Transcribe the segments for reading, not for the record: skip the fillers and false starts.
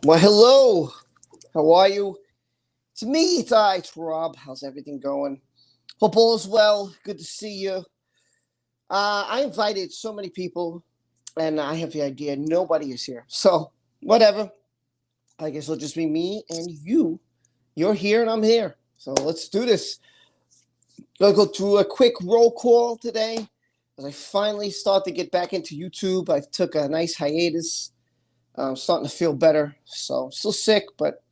Well, hello. How are you? It's me. It's Rob. How's everything going? Hope all is well. Good to see you. I invited so many people, and I have the idea nobody is here. So, whatever. I guess it'll just be me and you. You're here, and I'm here. So, let's do this. Gonna go through a quick roll call today as I finally start to get back into YouTube. I took a nice hiatus. I'm starting to feel better. So, still sick, but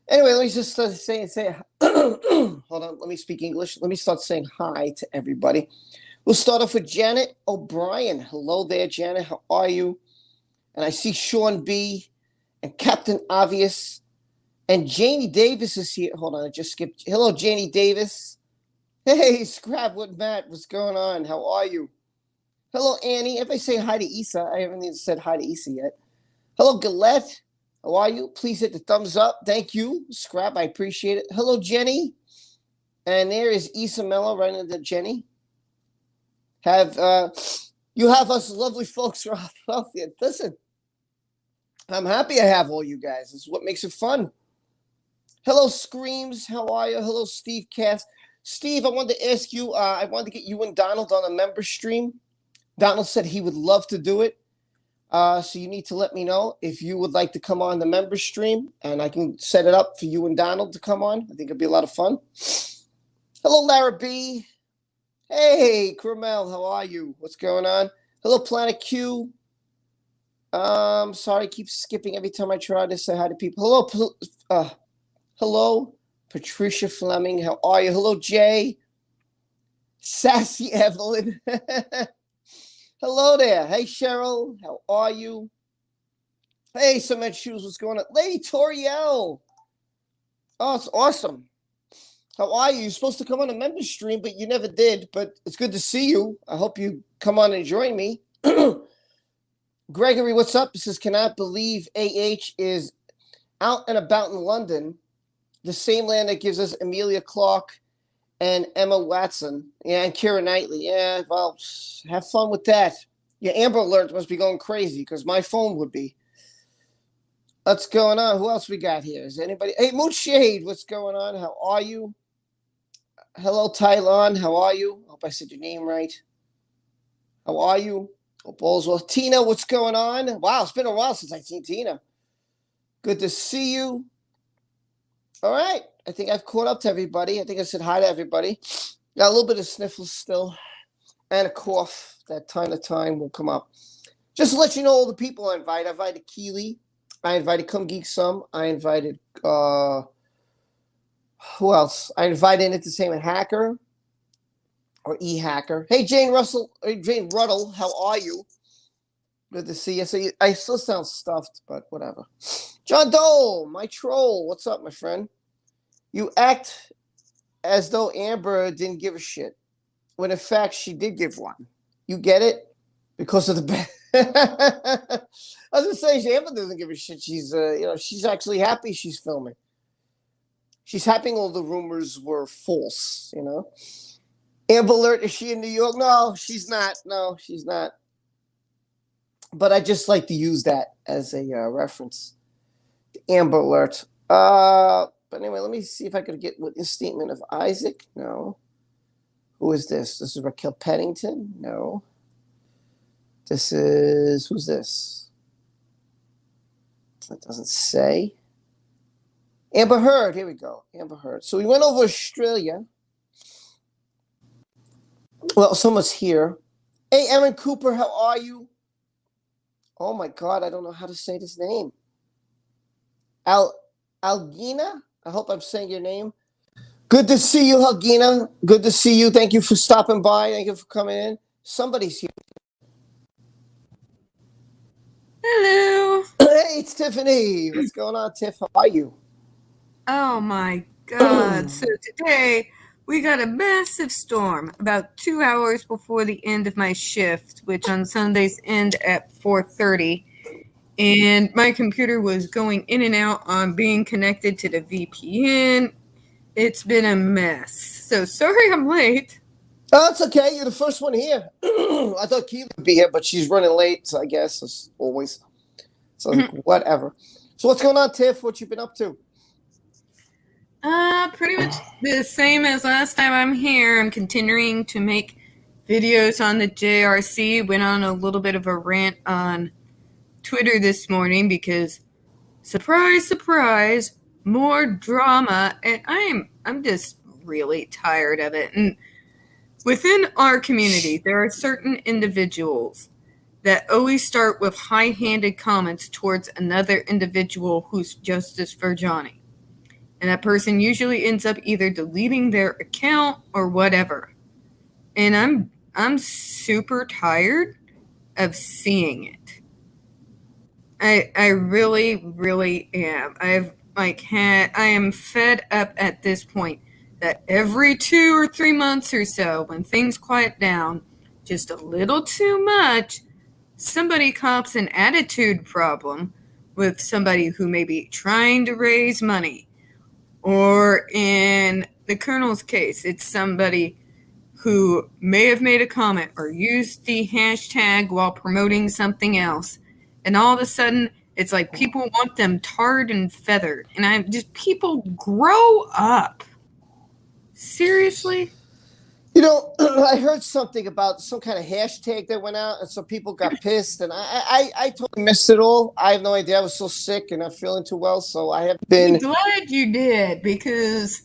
anyway, let me just say hold on, let me speak English. Let me start saying hi to everybody. We'll start off with Janet O'Brien. Hello there, Janet. How are you? And I see Sean B. and Captain Obvious. And Janie Davis is here. Hold on, I just skipped. Hello, Janie Davis. Hey, Scrap with Matt. What's going on? How are you? Hello, Annie. If I say hi to Issa, I haven't even said hi to Issa yet. Hello, Galette. How are you? Please hit the thumbs up. Thank you, Scrap. I appreciate it. Hello, Jenny. And there is Issa Mello right under Jenny. You have us lovely folks from Philadelphia. Listen, I'm happy I have all you guys. This is what makes it fun. Hello, Screams. How are you? Hello, Steve Cass. Steve, I wanted to ask you, I wanted to get you and Donald on a member stream. Donald said he would love to do it. So you need to let me know if you would like to come on the member stream, and I can set it up for you and Donald to come on. I think it'd be a lot of fun. Hello, Lara B. Hey, Carmel, how are you? What's going on? Hello, Planet Q. Sorry, I keep skipping every time I try to say hi to people. Hello, Patricia Fleming. How are you? Hello, Jay. Sassy Evelyn. Hello there. Hey, Cheryl. How are you? Hey, Cement Shoes. What's going on? Lady Toriel. Oh, it's awesome. How are you? You're supposed to come on a member stream, but you never did. But it's good to see you. I hope you come on and join me. Gregory, what's up? He says, cannot believe AH is out and about in London, the same land that gives us Emilia Clarke and Emma Watson. Yeah, and Keira Knightley. Yeah, well, have fun with that. Your Amber Alert must be going crazy because my phone would be. What's going on? Who else we got here? Is anybody? Hey, Moonshade, what's going on? How are you? Hello, Tylon. How are you? Hope I said your name right. How are you? Hope all's well. Tina, what's going on? Wow, it's been a while since I've seen Tina. Good to see you. All right. I think I've caught up to everybody. I think I said hi to everybody. Got a little bit of sniffles still and a cough that time to time will come up. Just to let you know all the people I invited Keely. I invited Come Geek Some. I invited who else? I invited into the same Hacker or E-Hacker. Hey, Jane Ruddle, how are you? Good to see you. So I still sound stuffed, but whatever. John Dole, my troll. What's up, my friend? You act as though Amber didn't give a shit, when in fact she did give one. You get it? Because of the I was gonna say Amber doesn't give a shit. She's she's actually happy she's filming. She's happy all the rumors were false, Amber Alert, is she in New York? No, she's not. No, she's not. But I just like to use that as a reference. Amber Alert. But anyway, let me see if I could get with the statement of Isaac. No. Who is this? This is Raquel Pennington? No. Who's this? That doesn't say. Amber Heard. Here we go. Amber Heard. So we went over Australia. Well, someone's here. Hey, Aaron Cooper, how are you? Oh my God, I don't know how to say this name. Algina? I hope I'm saying your name. Good to see you, Algina. Good to see you. Thank you for stopping by. Thank you for coming in. Somebody's here. Hello. Hey, it's Tiffany. What's going on, Tiff? How are you? Oh my God. So today we got a massive storm about 2 hours before the end of my shift, which on Sundays end at 4:30. And my computer was going in and out on being connected to the VPN. It's been a mess. So sorry I'm late. Oh, it's okay. You're the first one here. I thought Keely would be here, but she's running late, so I guess as always. So whatever. So what's going on, Tiff? What you been up to? Pretty much the same as last time I'm here. I'm continuing to make videos on the JRC. Went on a little bit of a rant on Twitter this morning because, surprise, surprise, more drama, and I'm just really tired of it. And within our community, there are certain individuals that always start with high-handed comments towards another individual who's justice for Johnny. And that person usually ends up either deleting their account or whatever. And I'm super tired of seeing it. I really, really am. I am fed up at this point that every 2 or 3 months or so, when things quiet down just a little too much, somebody cops an attitude problem with somebody who may be trying to raise money. Or in the Colonel's case, it's somebody who may have made a comment or used the hashtag while promoting something else. And all of a sudden, it's like people want them tarred and feathered. And people grow up. Seriously? You know, I heard something about some kind of hashtag that went out, and some people got pissed, and I totally missed it all. I have no idea. I was so sick and not feeling too well, so I have been. I'm glad you did, because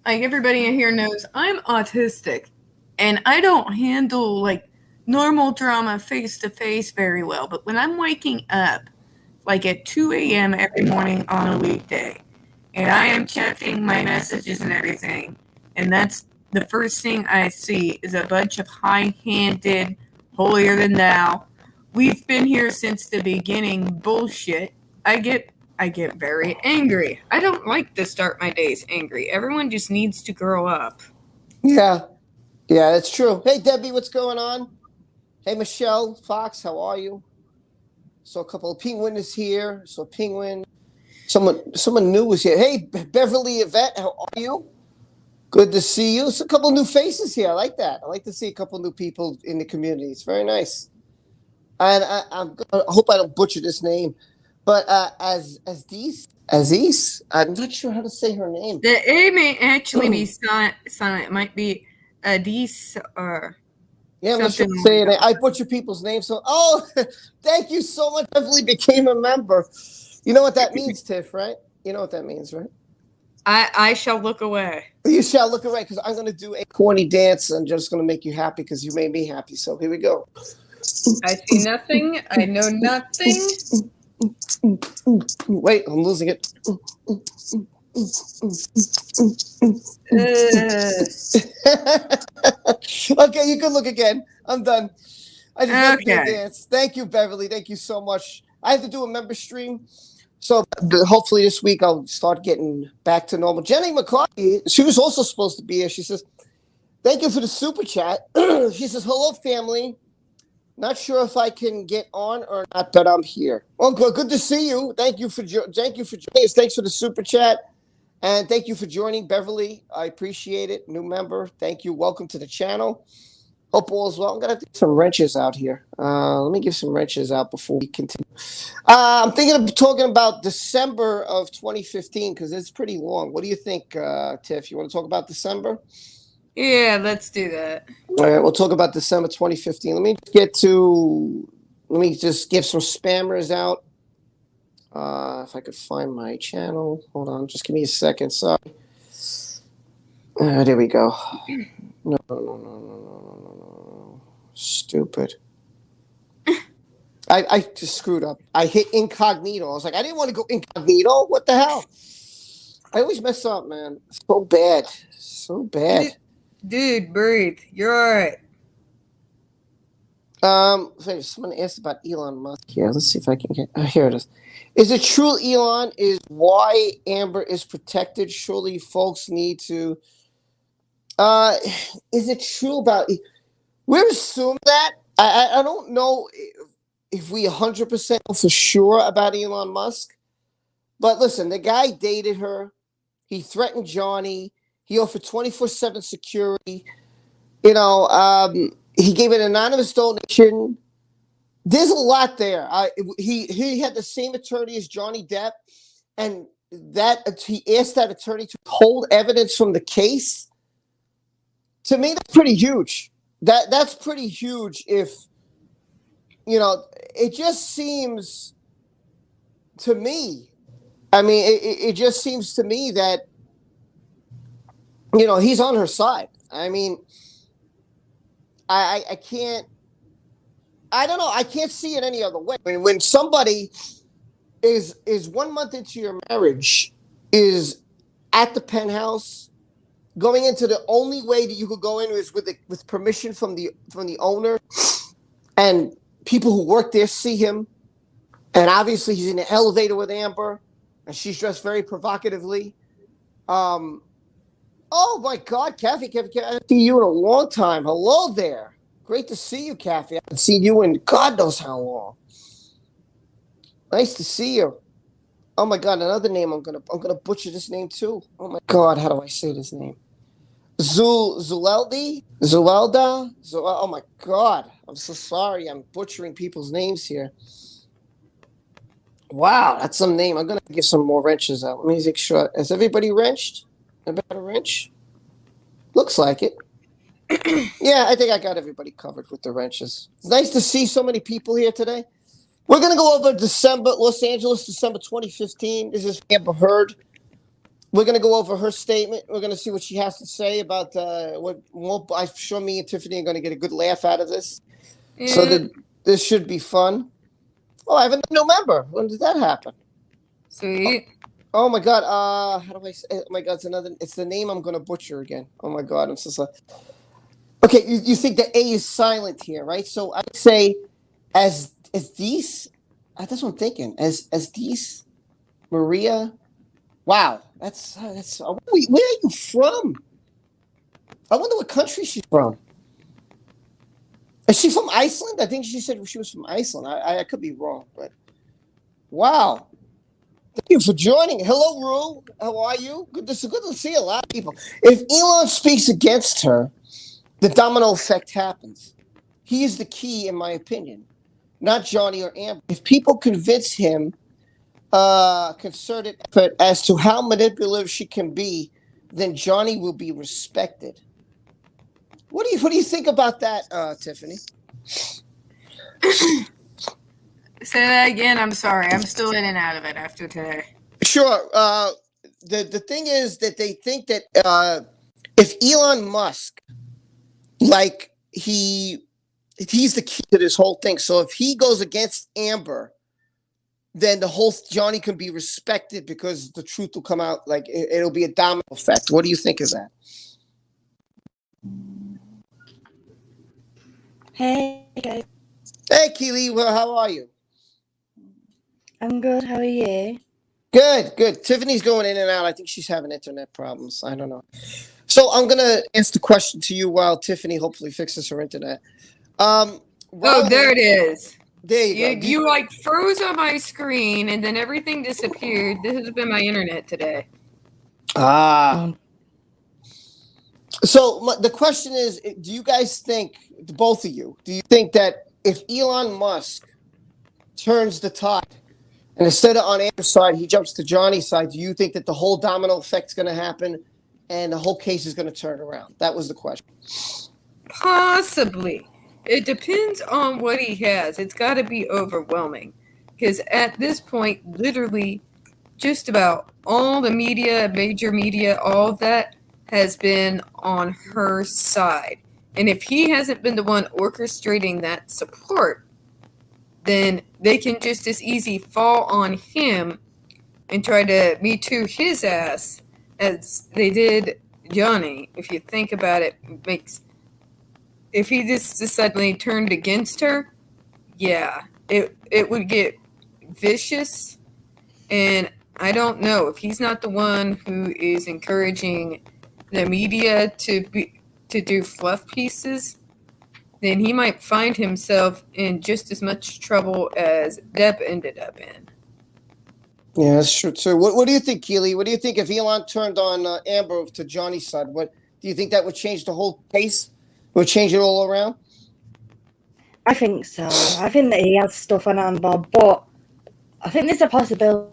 like everybody in here knows, I'm autistic, and I don't handle like normal drama face to face very well. But when I'm waking up like at 2 a.m. every morning on a weekday, and I am checking my messages and everything, and that's the first thing I see is a bunch of high-handed, holier than thou, we've been here since the beginning bullshit. I get very angry. I don't like to start my days angry. Everyone just needs to grow up. Yeah, that's true. Hey, Debbie, what's going on? Hey, Michelle Fox, how are you? So a couple of Penguin is here. So Penguin, someone new is here. Hey, Beverly Yvette, how are you? Good to see you. It's a couple new faces here. I like that. I like to see a couple new people in the community. It's very nice. And I hope I don't butcher this name, but Aziz, I'm not sure how to say her name. The A may actually be silent. It might be Aziz or yeah, I'm not sure to say it. I butcher people's names. So, thank you so much. Beverly became a member. You know what that means, Tiff, right? You know what that means, right? I shall look away. You shall look away, because I'm going to do a corny dance and just going to make you happy because you made me happy. So here we go. I see nothing. I know nothing. Wait, I'm losing it. Okay, you can look again. I'm done. I just want to do a dance. Thank you, Beverly. Thank you so much. I have to do a member stream. So hopefully this week I'll start getting back to normal. Jenny McCarthy, she was also supposed to be here. She says, thank you for the super chat. She says, hello, family. Not sure if I can get on or not, but I'm here. Well, good to see you. Thank you for joining us. Thanks for the super chat. And thank you for joining, Beverly. I appreciate it. New member. Thank you. Welcome to the channel. Hope all is well. I'm going to have to get some wrenches out here. Let me give some wrenches out before we continue. I'm thinking of talking about December of 2015 because it's pretty long. What do you think, Tiff? You want to talk about December? Yeah, let's do that. All right, we'll talk about December 2015. Let me just give some spammers out. If I could find my channel. Hold on, just give me a second. Sorry. There we go. No. Stupid. I just screwed up. I hit incognito. I was like, I didn't want to go incognito. What the hell? I always mess up, man. So bad. Dude, breathe. You're all right. Someone asked about Elon Musk here. Let's see if I can get. Here it is. Is it true Elon is why Amber is protected? Surely folks need to. Is it true about? We assume that. I don't know if we 100% know for sure about Elon Musk. But listen, the guy dated her. He threatened Johnny. He offered 24/7 security. He gave an anonymous donation. there's a lot there. He had the same attorney as Johnny Depp, and that he asked that attorney to hold evidence from the case. To me, that's pretty huge. That's pretty huge. If it just seems to me. I mean, it just seems to me that he's on her side. I mean, I can't. I don't know. I can't see it any other way. I mean, when somebody is 1 month into your marriage, is at the penthouse, going into the only way that you could go in is with permission from the owner, and people who work there see him, and obviously he's in the elevator with Amber, and she's dressed very provocatively. Oh my God, Kathy, I haven't seen you in a long time. Hello there. Great to see you, Kathy. I haven't seen you in God knows how long. Nice to see you. Oh my God, another name. I'm gonna butcher this name too. Oh my God, how do I say this name? Zulelda. Oh my God, I'm so sorry. I'm butchering people's names here. Wow, that's some name. I'm gonna give some more wrenches out. Let me make sure. Has everybody wrenched? About a wrench? Looks like it. Yeah, I think I got everybody covered with the wrenches. It's nice to see so many people here today. We're going to go over Los Angeles, December 2015. This is Amber Heard. We're going to go over her statement. We're going to see what she has to say about I'm sure me and Tiffany are going to get a good laugh out of this. Yeah. So this should be fun. Oh, I have a new member. When did that happen? Sweet. Oh my God. How do I say? Oh my God, it's the name I'm going to butcher again. Oh my God, I'm so sorry. Okay, you think the A is silent here, right? So I would say as these. That's what I'm thinking. As these, Maria. Wow, that's. Where are you from? I wonder what country she's from. Is she from Iceland? I think she said she was from Iceland. I could be wrong, but wow. Thank you for joining. Hello, Rue. How are you? Good to see a lot of people. If Elon speaks against her, the domino effect happens. He is the key, in my opinion, not Johnny or Amber. If people convince him, concerted effort as to how manipulative she can be, then Johnny will be respected. What do you think about that, Tiffany? Say that again. I'm sorry. I'm still in and out of it after today. Sure. The thing is that they think that if Elon Musk, like he's the key to this whole thing. So if he goes against Amber, then the whole Johnny can be respected because the truth will come out. Like it'll be a domino effect. What do you think of that? Hey guys. Hey Keely, well, how are you? I'm good. How are you? Good. Tiffany's going in and out. I think she's having internet problems. I don't know. So I'm gonna ask the question to you while Tiffany hopefully fixes her internet. Oh, there it is. There you go. You like froze on my screen and then everything disappeared. This has been my internet today. So the question is, do you guys think, both of you, do you think that if Elon Musk turns the tide and instead of on Amber's side, he jumps to Johnny's side, do you think that the whole domino effect's going to happen and the whole case is going to turn around? That was the question. Possibly. It depends on what he has. It's got to be overwhelming. Because at this point, literally, just about all the media, major media, all of that has been on her side. And if he hasn't been the one orchestrating that support, then they can just as easy fall on him and try to Me Too his ass as they did Johnny. If you think about it, if he just suddenly turned against her, yeah, it would get vicious. And I don't know if he's not the one who is encouraging the media to do fluff pieces, then he might find himself in just as much trouble as Depp ended up in. Yeah, that's true too. What do you think, Keely? What do you think if Elon turned on Amber to Johnny's side? What do you think that would change the whole case? Would change it all around? I think so. I think that he has stuff on Amber, but I think there's a possibility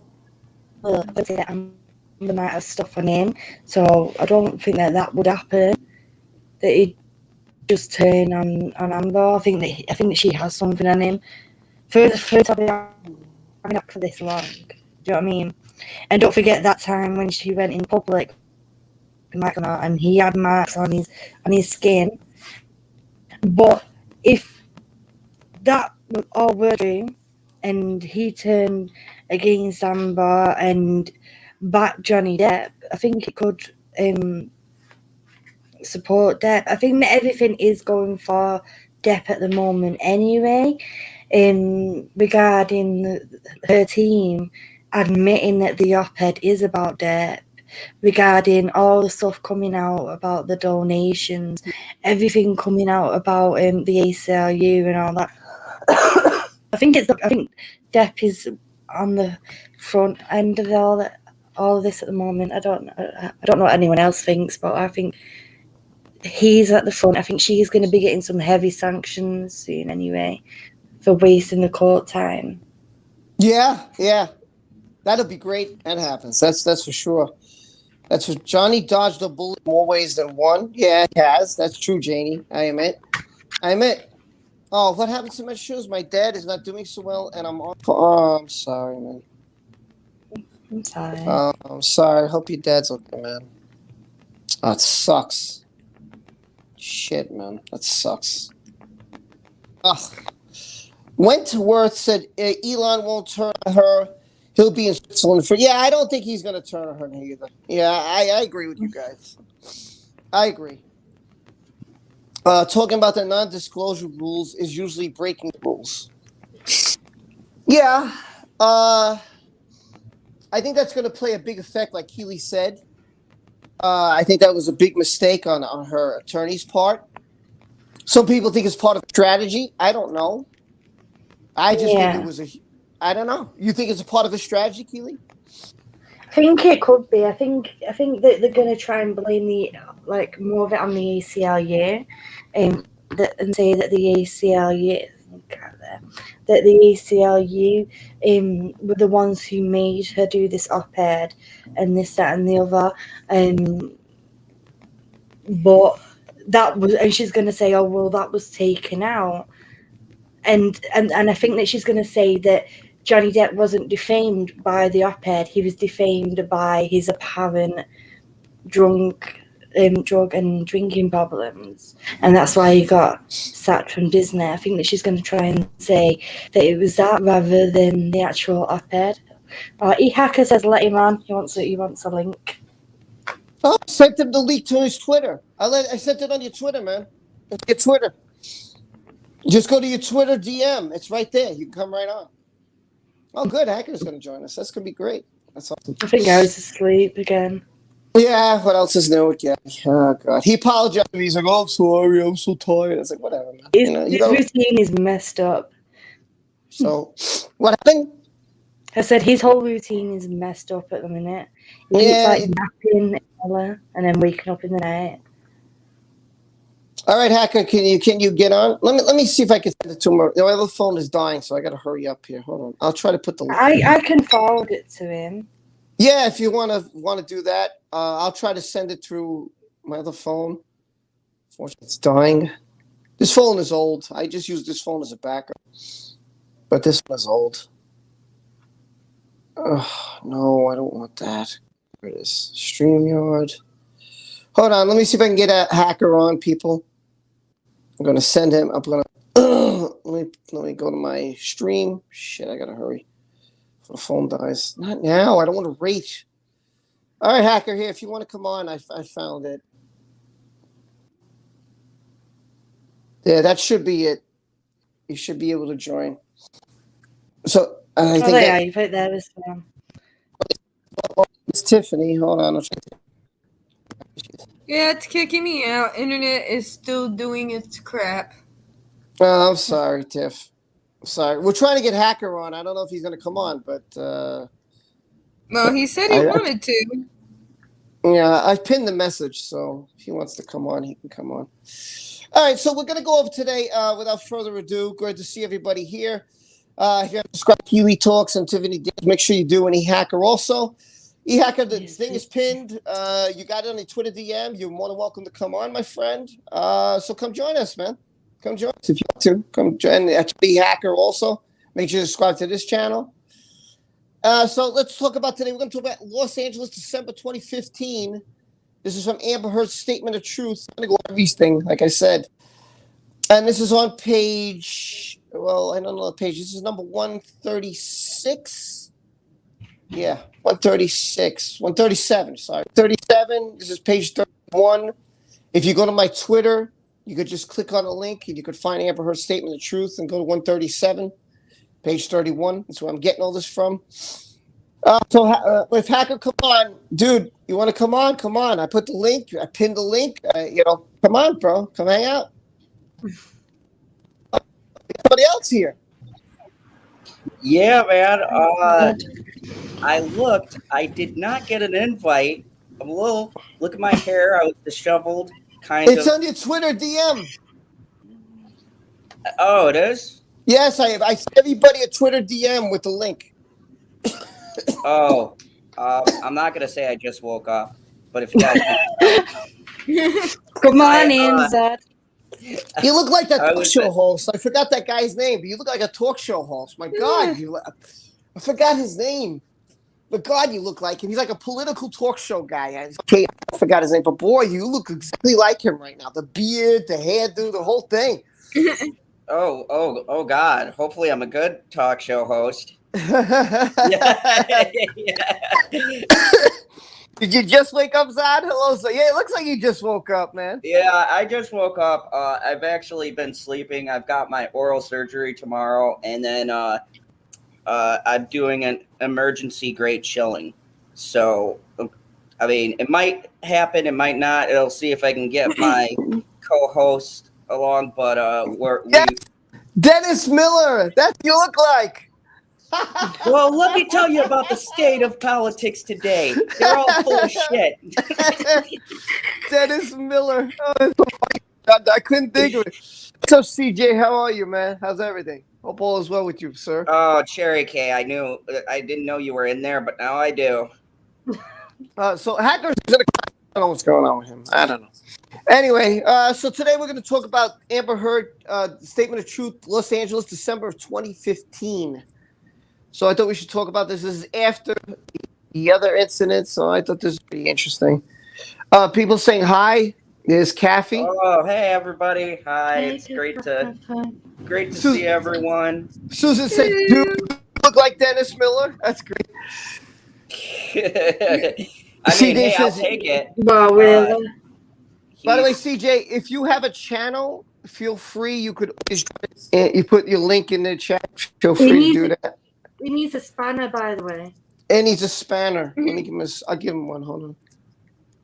that Amber might have stuff on him. So I don't think that would happen. That he'd just turn on Amber. I think that she has something on him. For to be having up for this long. Do you know what I mean? And don't forget that time when she went in public and he had marks on his skin. But if that all were true, and he turned against Amber and backed Johnny Depp, I think it could support Depp. I think that everything is going for Depp at the moment anyway, regarding her team admitting that the op-ed is about Depp, regarding all the stuff coming out about the donations, everything coming out about the ACLU and all that. I think Depp is on the front end of all of this at the moment. I don't know what anyone else thinks, but I think he's at the front. I think she's going to be getting some heavy sanctions soon anyway for wasting the court time. Yeah. That'll be great. That happens. That's for sure. That's what Johnny dodged a bullet more ways than one. Yeah, he has. That's true, Janie. I admit. Oh, what happened to my shoes? My dad is not doing so well, and I'm on. Oh, I'm sorry, man. I'm sorry. I'm sorry. I hope your dad's okay, man. Oh, it sucks. Shit, man. That sucks. Ugh. Wentworth said Elon won't turn her. He'll be in Switzerland for. Yeah, I don't think he's going to turn her either. Yeah, I agree with you guys. I agree. Talking about the non-disclosure rules is usually breaking the rules. Yeah. I think that's going to play a big effect, like Keely said. I think that was a big mistake on her attorney's part. Some people think it's part of strategy. I don't know. I just think it was I don't know. You think it's a part of a strategy, Keely? I think it could be. I think that they're going to try and blame more of it on the ACLU, and say that the ACLU, were the ones who made her do this op-ed and this, that, and the other. But that was, and she's going to say, "Oh well, that was taken out," and I think that she's going to say that Johnny Depp wasn't defamed by the op-ed; he was defamed by his apparent drug and drinking problems, and that's why he got sacked from Disney. I think that she's going to try and say that it was that rather than the actual op-ed. E-Hacker says, "Let him on. He wants a link." Oh, I sent him the link to his Twitter. I sent it on your Twitter, man. Your Twitter. Just go to your Twitter DM. It's right there. You can come right on. Oh, good. Hacker's going to join us. That's going to be great. That's awesome. I think I was asleep again. Yeah, what else is new? Yeah. Oh, God. He apologized. He's like, "Oh, I'm sorry. I'm so tired." I was like, whatever, man. His routine is messed up. So, what happened? I said his whole routine is messed up at the minute. He keeps napping and then waking up in the night. All right, Hacker, can you get on? Let me see if I can send it to him. My other phone is dying, so I got to hurry up here. Hold on. I'll try to put the link. I can forward it to him. Yeah, if you want to do that, I'll try to send it through my other phone. Unfortunately, it's dying. This phone is old. I just use this phone as a backup, but this one is old. Oh, no, I don't want that. There it is. StreamYard. Hold on. Let me see if I can get a Hacker on, people. I'm going to send him. I'm going to let me go to my stream. Shit, I got to hurry. The phone dies. Not now. I don't want to reach. All right, Hacker, here. If you want to come on, I found it. Yeah, that should be it. You should be able to join. So I think you put there as well. It's Tiffany. Hold on. Yeah, it's kicking me out. Internet is still doing its crap. Oh, I'm sorry, Tiff. I'm sorry. We're trying to get Hacker on. I don't know if he's going to come on, but... Well, he said he wanted to. Yeah, I pinned the message, so if he wants to come on, he can come on. All right, so we're going to go over today, without further ado. Great to see everybody here. If you haven't subscribed to Huey Talks and Tiffany Dance, make sure you do, and E-Hacker also. E-Hacker, the thing is pinned. You got it on the Twitter DM. You're more than welcome to come on, my friend. So come join us, man. Come join us if you want to. Come join E-Hacker also. Make sure you subscribe to this channel. So let's talk about today. We're going to talk about Los Angeles, December 2015. This is from Amber Heard's Statement of Truth. I'm going to go over everything, like I said. And this is on page, well, I don't know the page. This is number 136. Yeah, 136. 137, sorry. 37. This is page 31. If you go to my Twitter, you could just click on a link and you could find Amber Heard's Statement of Truth and go to 137. Page 31. That's where I'm getting all this from. So if Hacker, come on. Dude, you want to come on? Come on. I put the link. I pinned the link. Come on, bro. Come hang out. Anybody else here? Yeah, man. I looked. I did not get an invite. I'm a little. Look at my hair. I was disheveled. It's on your Twitter DM. Oh, it is? Yes, I have. I sent everybody a Twitter DM with the link. Oh, I'm not gonna say I just woke up, but if you guys, Good morning, Zed. You look like that talk show host. I forgot that guy's name, but you look like a talk show host. My God, I forgot his name. But God, you look like him. He's like a political talk show guy. I forgot his name, but boy, you look exactly like him right now. The beard, the hairdo, the whole thing. Oh, God. Hopefully, I'm a good talk show host. Yeah. Did you just wake up, Zad? Hello, so yeah, it looks like you just woke up, man. Yeah, I just woke up. I've actually been sleeping. I've got my oral surgery tomorrow, and then I'm doing an emergency grade chilling. So, I mean, it might happen, it might not. It'll see if I can get my co-host along, but Dennis Miller, that's what you look like. Well, let me tell you about the state of politics today. They're all full of shit. Dennis Miller. Oh, that's so funny. I couldn't think of it. What's up, CJ? How are you, man? How's everything? Hope all is well with you, sir. Oh, Cherry K, I didn't know you were in there, but now I do. So Hackers, I don't know what's going on with him. I don't know. Anyway, so today we're going to talk about Amber Heard, Statement of Truth, Los Angeles, December of 2015. So I thought we should talk about this. This is after the other incident, so I thought this would be interesting. People saying hi. There's Kathy. Oh, hey everybody! Hi, it's great to see everyone. Susan said, "Dude, you look like Dennis Miller." That's great. I mean, hey, I'll take it. Well, really. By the way, CJ, if you have a channel, feel free. You could always you put your link in the chat. Feel free to do that. He needs a spanner, by the way. And he's a spanner. Let me give him I'll give him one. Hold on.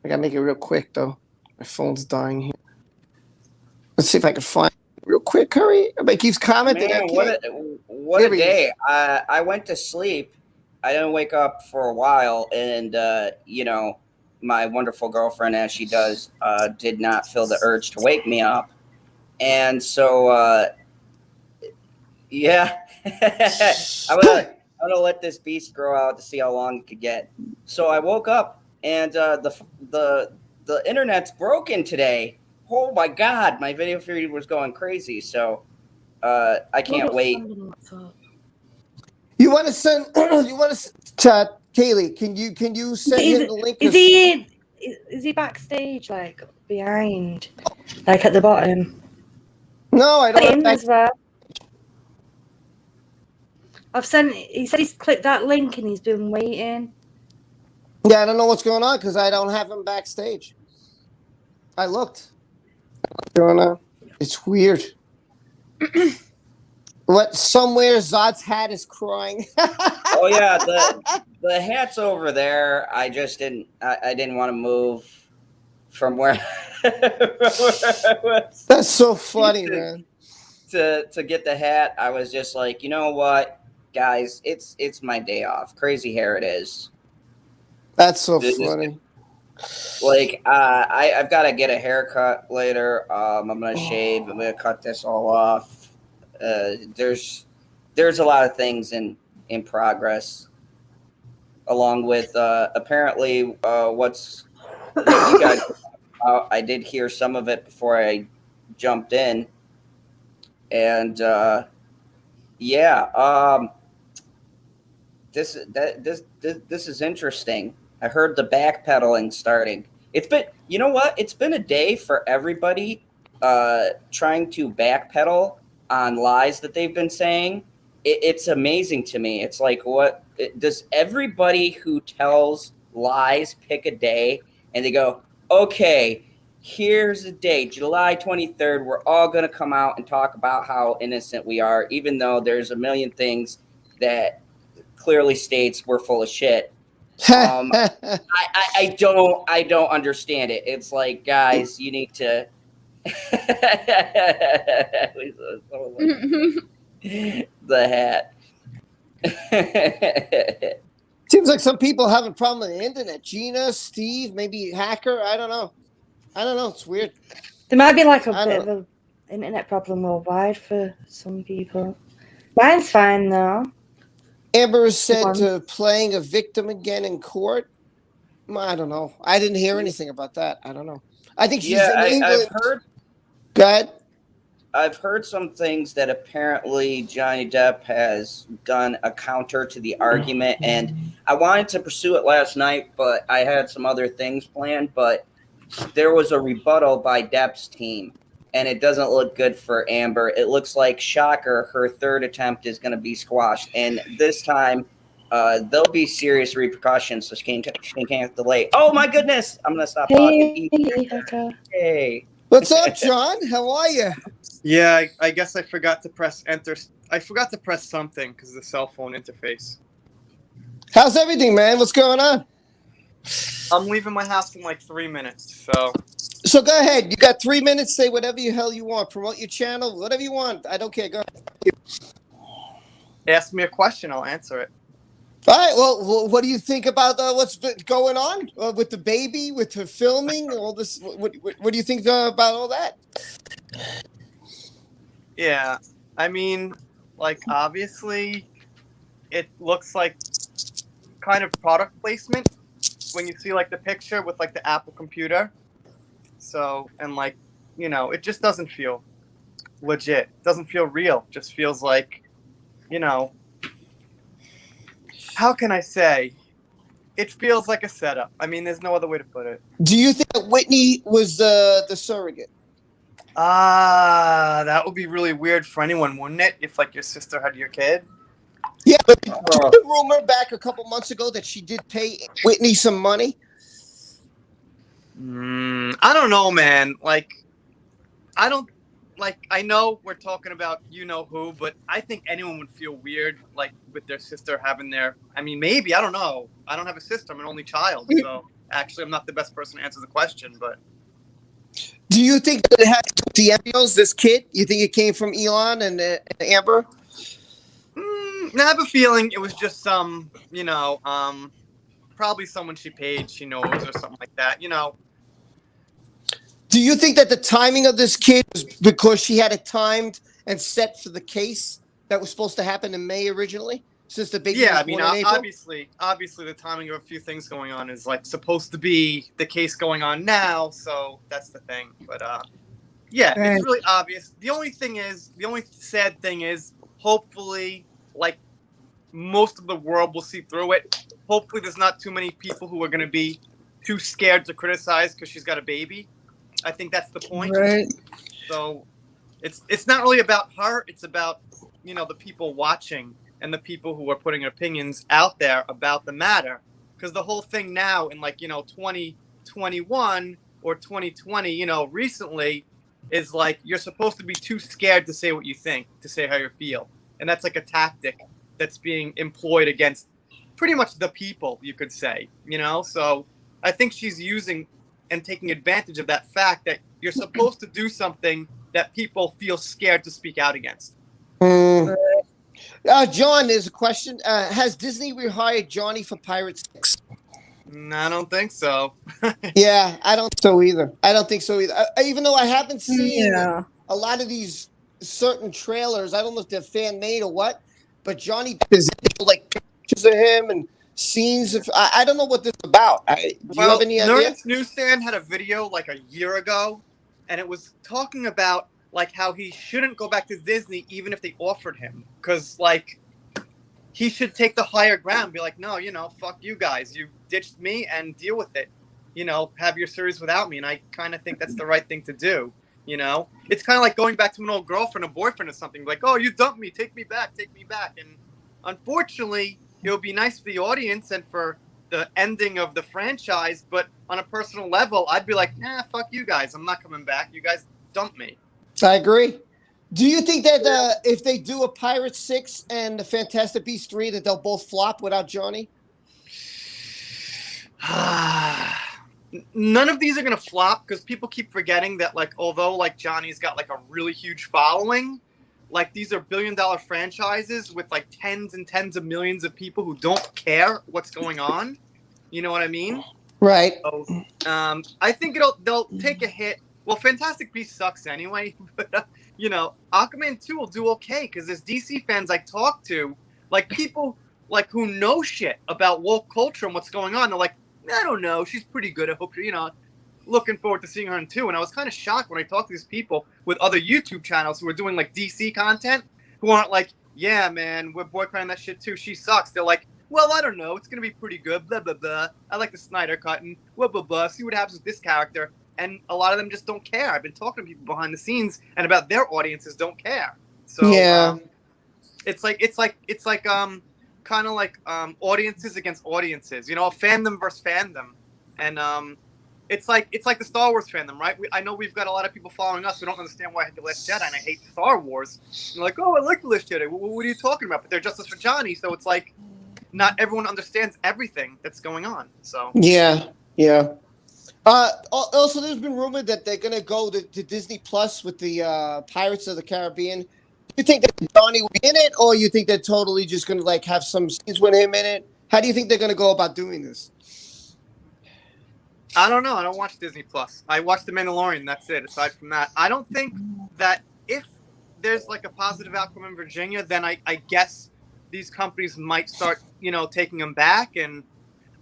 I gotta make it real quick though. My phone's dying here. Let's see if I can find it real quick. Hurry! Everybody keeps commenting. Man, what a day! I went to sleep. I didn't wake up for a while, and my wonderful girlfriend, as she does, did not feel the urge to wake me up, and so yeah. I'm gonna let this beast grow out to see how long it could get. So I woke up and the internet's broken today. Oh my God, my video feed was going crazy. So I can't wait. You want to send? You want to chat, Kaylee? Can you send him the link? Is he backstage, like behind, like at the bottom? No, I don't. As well. He said he's clicked that link and he's been waiting. Yeah, I don't know what's going on because I don't have him backstage. I looked. What's going on? It's weird. What? Somewhere Zod's hat is crying. Oh yeah, the hat's over there. I just didn't. I didn't want to move from where. I was. That's so funny, man. To get the hat, I was just like, you know what? Guys, it's my day off. Crazy hair it is. That's so funny. I've got to get a haircut later. I'm gonna shave. I'm gonna cut this all off. There's a lot of things in progress, along with apparently what you guys. I did hear some of it before I jumped in, and yeah, this is interesting. I heard the backpedaling starting. It's been, you know what? It's been a day for everybody trying to backpedal on lies that they've been saying. It's amazing to me. It's like, what does everybody who tells lies pick a day and they go, okay, here's the date, July 23rd. We're all going to come out and talk about how innocent we are, even though there's a million things that clearly states we're full of shit. I don't understand it. It's like, guys, you need to. The hat. Seems like some people have a problem with the internet. Gina, Steve, maybe hacker. I don't know. It's weird. There might be like a bit of an internet problem worldwide for some people. Mine's fine though. Amber is said to playing a victim again in court. I don't know. I didn't hear anything about that. I don't know. I think she's in England. I've heard. Go ahead. I've heard some things that apparently Johnny Depp has done a counter to the argument, and I wanted to pursue it last night, but I had some other things planned. But there was a rebuttal by Depp's team, and it doesn't look good for Amber. It looks like, shocker, her third attempt is going to be squashed, and this time there'll be serious repercussions, so she can't delay. Oh my goodness! I'm going to stop talking. Hey. What's up, John? How are you? Yeah, I guess I forgot to press enter. I forgot to press something because of the cell phone interface. How's everything, man? What's going on? I'm leaving my house in like 3 minutes, So go ahead. You got 3 minutes. Say whatever the hell you want. Promote your channel. Whatever you want. I don't care. Go ahead. Ask me a question. I'll answer it. All right. Well, what do you think about what's going on with the baby, with her filming, all this? What do you think about all that? Yeah, I mean, like, obviously, it looks like kind of product placement when you see, like, the picture with, like, the Apple computer. So, and, like, you know, it just doesn't feel legit. It doesn't feel real. It just feels like, you know, how can I say? It feels like a setup. I mean, there's no other way to put it. Do you think that Whitney was the surrogate? That would be really weird for anyone, wouldn't it? If, like, your sister had your kid? Yeah, but did you hear the rumor back a couple months ago that she did pay Whitney some money? I don't know, man. Like, I know we're talking about you-know-who, but I think anyone would feel weird, like, with their sister having their... I mean, maybe. I don't know. I don't have a sister. I'm an only child, so actually I'm not the best person to answer the question, but... Do you think that it had to do with the embryos, this kid? You think it came from Elon and Amber? I have a feeling it was just some, probably someone she paid, she knows, or something like that, Do you think that the timing of this kid was because she had it timed and set for the case that was supposed to happen in May originally? Since the baby was born in April? Obviously the timing of a few things going on is like supposed to be the case going on now, so that's the thing. But yeah, right. It's really obvious. The only sad thing is, hopefully, like, most of the world will see through it. Hopefully there's not too many people who are going to be too scared to criticize because she's got a baby. I think that's the point. Right. So it's not really about her. It's about, the people watching and the people who are putting opinions out there about the matter. Because the whole thing now in 2021 or 2020, recently is like you're supposed to be too scared to say what you think, to say how you feel. And that's like a tactic that's being employed against pretty much the people, you could say, So I think she's using and taking advantage of that fact that you're supposed to do something that people feel scared to speak out against. John, there's a question. Has Disney rehired Johnny for Pirate 6? I don't think so. Yeah, I don't think so either. I don't think so either. Even though I haven't seen Yeah. a lot of these certain trailers, I don't know if they're fan made or what, but Johnny Depp is like pictures of him and scenes of. I don't know what this is about. Do you have any idea? Nerd's Newsstand had a video like a year ago, and it was talking about like how he shouldn't go back to Disney even if they offered him, because like he should take the higher ground, be like, no, fuck you guys, you ditched me and deal with it, have your series without me. And I kind of think that's the right thing to do. It's kind of like going back to an old girlfriend or boyfriend or something, like, oh, you dumped me, take me back. And unfortunately, it would be nice for the audience and for the ending of the franchise, but on a personal level, I'd be like, nah, fuck you guys, I'm not coming back, you guys dumped me. I agree. Do you think that if they do a Pirates 6 and the Fantastic Beasts 3, that they'll both flop without Johnny? None of these are going to flop because people keep forgetting that, like, although like Johnny's got like a really huge following, like these are billion-dollar franchises with like tens and tens of millions of people who don't care what's going on. You know what I mean? Right. So, I think they'll take a hit. Well, Fantastic Beasts sucks anyway, but Aquaman 2 will do okay because there's DC fans I talk to, like people like who know shit about woke culture and what's going on. They're like, I don't know, she's pretty good. I hope looking forward to seeing her in 2. And I was kind of shocked when I talked to these people with other YouTube channels who are doing like DC content, who aren't like, yeah, man, we're boycotting that shit too. She sucks. They're like, well, I don't know, it's gonna be pretty good. Blah blah blah. I like the Snyder cut and blah blah blah. See what happens with this character. And a lot of them just don't care. I've been talking to people behind the scenes and about their audiences don't care. So yeah, it's like kind of like audiences against audiences. Fandom versus fandom, and it's like the Star Wars fandom, right? I know we've got a lot of people following us who don't understand why I hate the Last Jedi and I hate Star Wars. And they're like, oh, I like the Last Jedi. What are you talking about? But they're justice for Johnny, so it's like not everyone understands everything that's going on. So yeah. Also, there's been rumored that they're gonna go to Disney Plus with the Pirates of the Caribbean. Do you think that Johnny will be in it, or you think they're totally just gonna like have some scenes with him in it? How do you think they're gonna go about doing this? I don't know. I don't watch Disney Plus. I watch The Mandalorian. That's it. Aside from that, I don't think that if there's like a positive outcome in Virginia, then I guess these companies might start, taking them back. And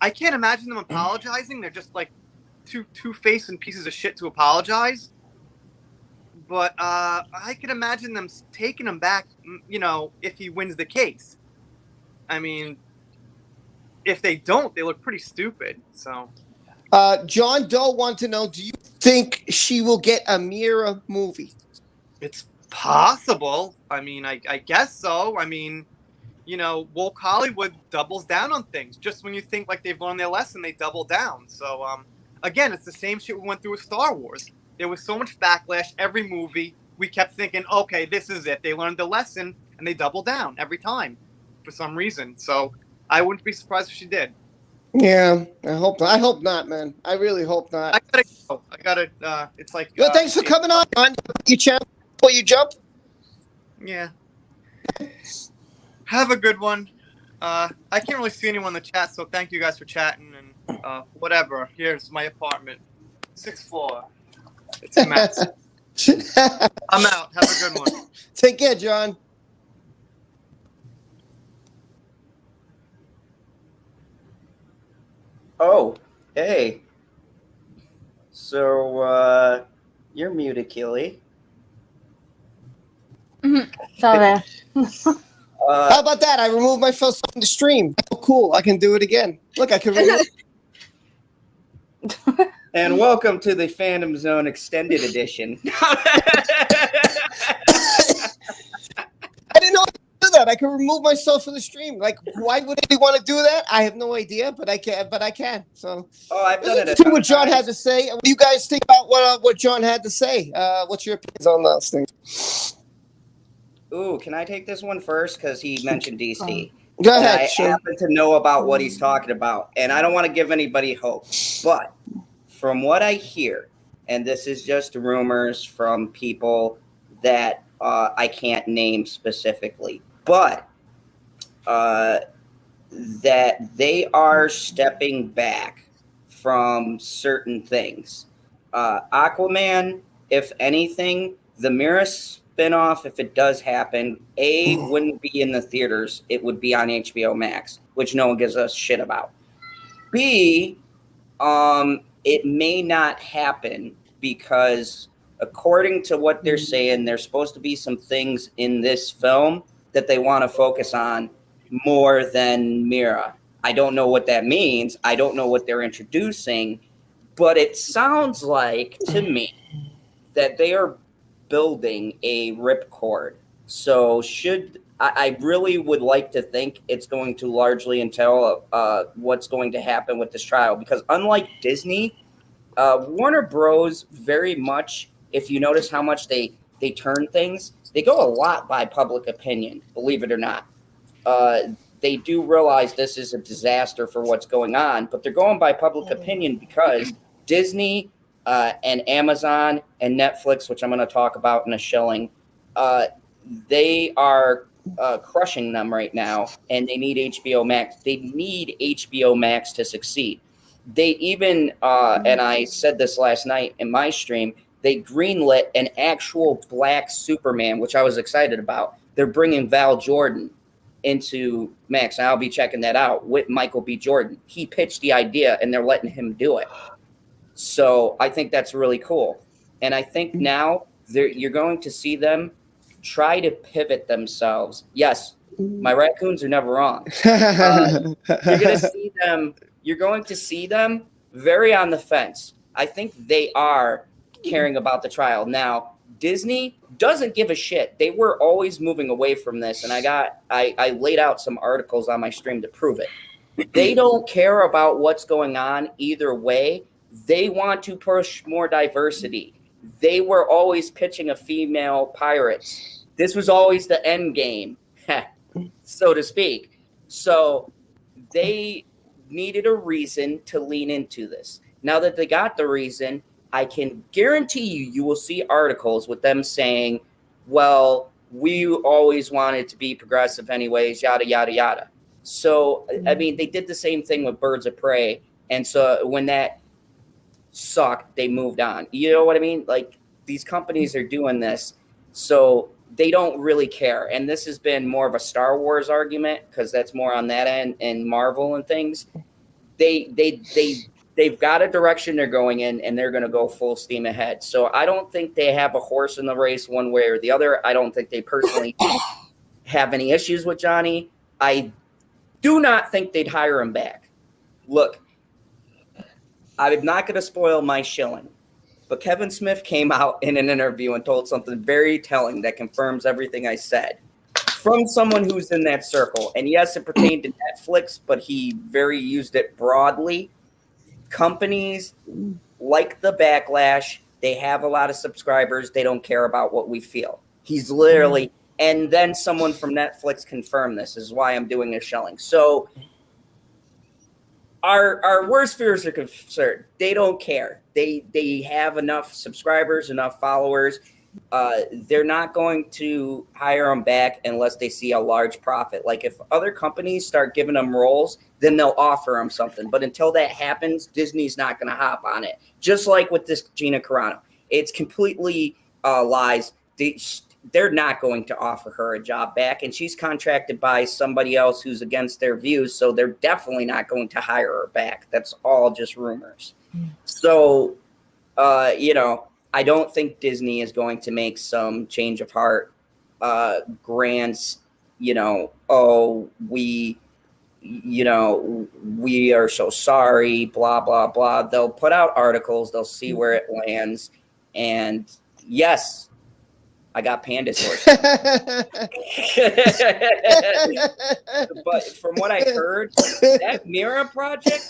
I can't imagine them apologizing. They're just like two-faced and pieces of shit to apologize. But I could imagine them taking him back, if he wins the case. I mean, if they don't, they look pretty stupid. So, John Doe wants to know: do you think she will get a Mera movie? it's possible. I mean, I guess so. I mean, woke Hollywood doubles down on things. Just when you think like they've learned their lesson, they double down. So, again, it's the same shit we went through with Star Wars. There was so much backlash. Every movie, we kept thinking, okay, this is it. They learned the lesson, and they double down every time for some reason. So I wouldn't be surprised if she did. Yeah, I hope not, man. I really hope not. I gotta go. It's like... Yo, thanks for coming on, John. Your channel before you jump. Yeah. Have a good one. I can't really see anyone in the chat, so thank you guys for chatting and whatever. Here's my apartment. 6th floor. It's a mess. I'm out. Have a good one. Take care, John. Oh, hey. So, you're muted, Keely. Sorry. How about that? I removed myself from the stream. Oh, cool. I can do it again. Look, I can remove. And welcome to the Fandom Zone Extended Edition. I didn't know I could do that. I can remove myself from the stream. Like, why would anybody want to do that? I have no idea, but I can. So, I've done it. Listen to what John had to say. What do you guys think about what John had to say? What's your opinions on those things? Ooh, can I take this one first? Because he mentioned DC. Go ahead. I Sure. happen to know about what he's talking about, and I don't want to give anybody hope. But from what I hear, and this is just rumors from people that I can't name specifically, but that they are stepping back from certain things. Aquaman, if anything, the Mera spinoff, if it does happen, wouldn't be in the theaters. It would be on HBO Max, which no one gives a shit about. B, it may not happen because according to what they're saying, there's supposed to be some things in this film that they want to focus on more than Mera. I don't know what that means. I don't know what they're introducing, but it sounds like to me that they are building a ripcord. So I really would like to think it's going to largely entail what's going to happen with this trial, because unlike Disney, Warner Bros. Very much, if you notice how much they turn things, they go a lot by public opinion, believe it or not. They do realize this is a disaster for what's going on, but they're going by public opinion because Disney and Amazon and Netflix, which I'm going to talk about in a shilling, they are crushing them right now, and they need HBO Max. They need HBO Max to succeed. They even, and I said this last night in my stream, they greenlit an actual black Superman, which I was excited about. They're bringing Val Jordan into Max, and I'll be checking that out with Michael B. Jordan. He pitched the idea, and they're letting him do it. So I think that's really cool. And I think now you're going to see them try to pivot themselves. Yes, my raccoons are never wrong. You're going to see them very on the fence. I think they are caring about the trial. Now, Disney doesn't give a shit. They were always moving away from this, and I laid out some articles on my stream to prove it. They don't care about what's going on either way. They want to push more diversity. They were always pitching a female pirates. This was always the end game, so to speak. So they needed a reason to lean into this. Now that they got the reason, I can guarantee you will see articles with them saying, well, we always wanted to be progressive anyways, yada, yada, yada. So, I mean, they did the same thing with Birds of Prey. And so when that sucked, they moved on. You know what I mean? Like, these companies are doing this, so they don't really care. And this has been more of a Star Wars argument because that's more on that end, and Marvel and things. They've got a direction they're going in, and they're going to go full steam ahead. So I don't think they have a horse in the race one way or the other. I don't think they personally have any issues with Johnny. I do not think they'd hire him back. Look, I'm not going to spoil my shilling, but Kevin Smith came out in an interview and told something very telling that confirms everything I said from someone who's in that circle. And yes, it pertained to Netflix, but he used it broadly. Companies like the backlash, they have a lot of subscribers. They don't care about what we feel. He's literally, and then someone from Netflix confirmed this. Is why I'm doing a shilling. So our worst fears are concerned. They don't care. They have enough subscribers, enough followers. They're not going to hire them back unless they see a large profit. Like if other companies start giving them roles, then they'll offer them something. But until that happens, Disney's not going to hop on it. Just like with this Gina Carano. It's completely lies. They're not going to offer her a job back, and she's contracted by somebody else who's against their views, so they're definitely not going to hire her back. That's all just rumors. So, I don't think Disney is going to make some change of heart grants, we are so sorry, blah, blah, blah. They'll put out articles. They'll see where it lands. And yes, I got panda sources. But from what I heard, that Mera project,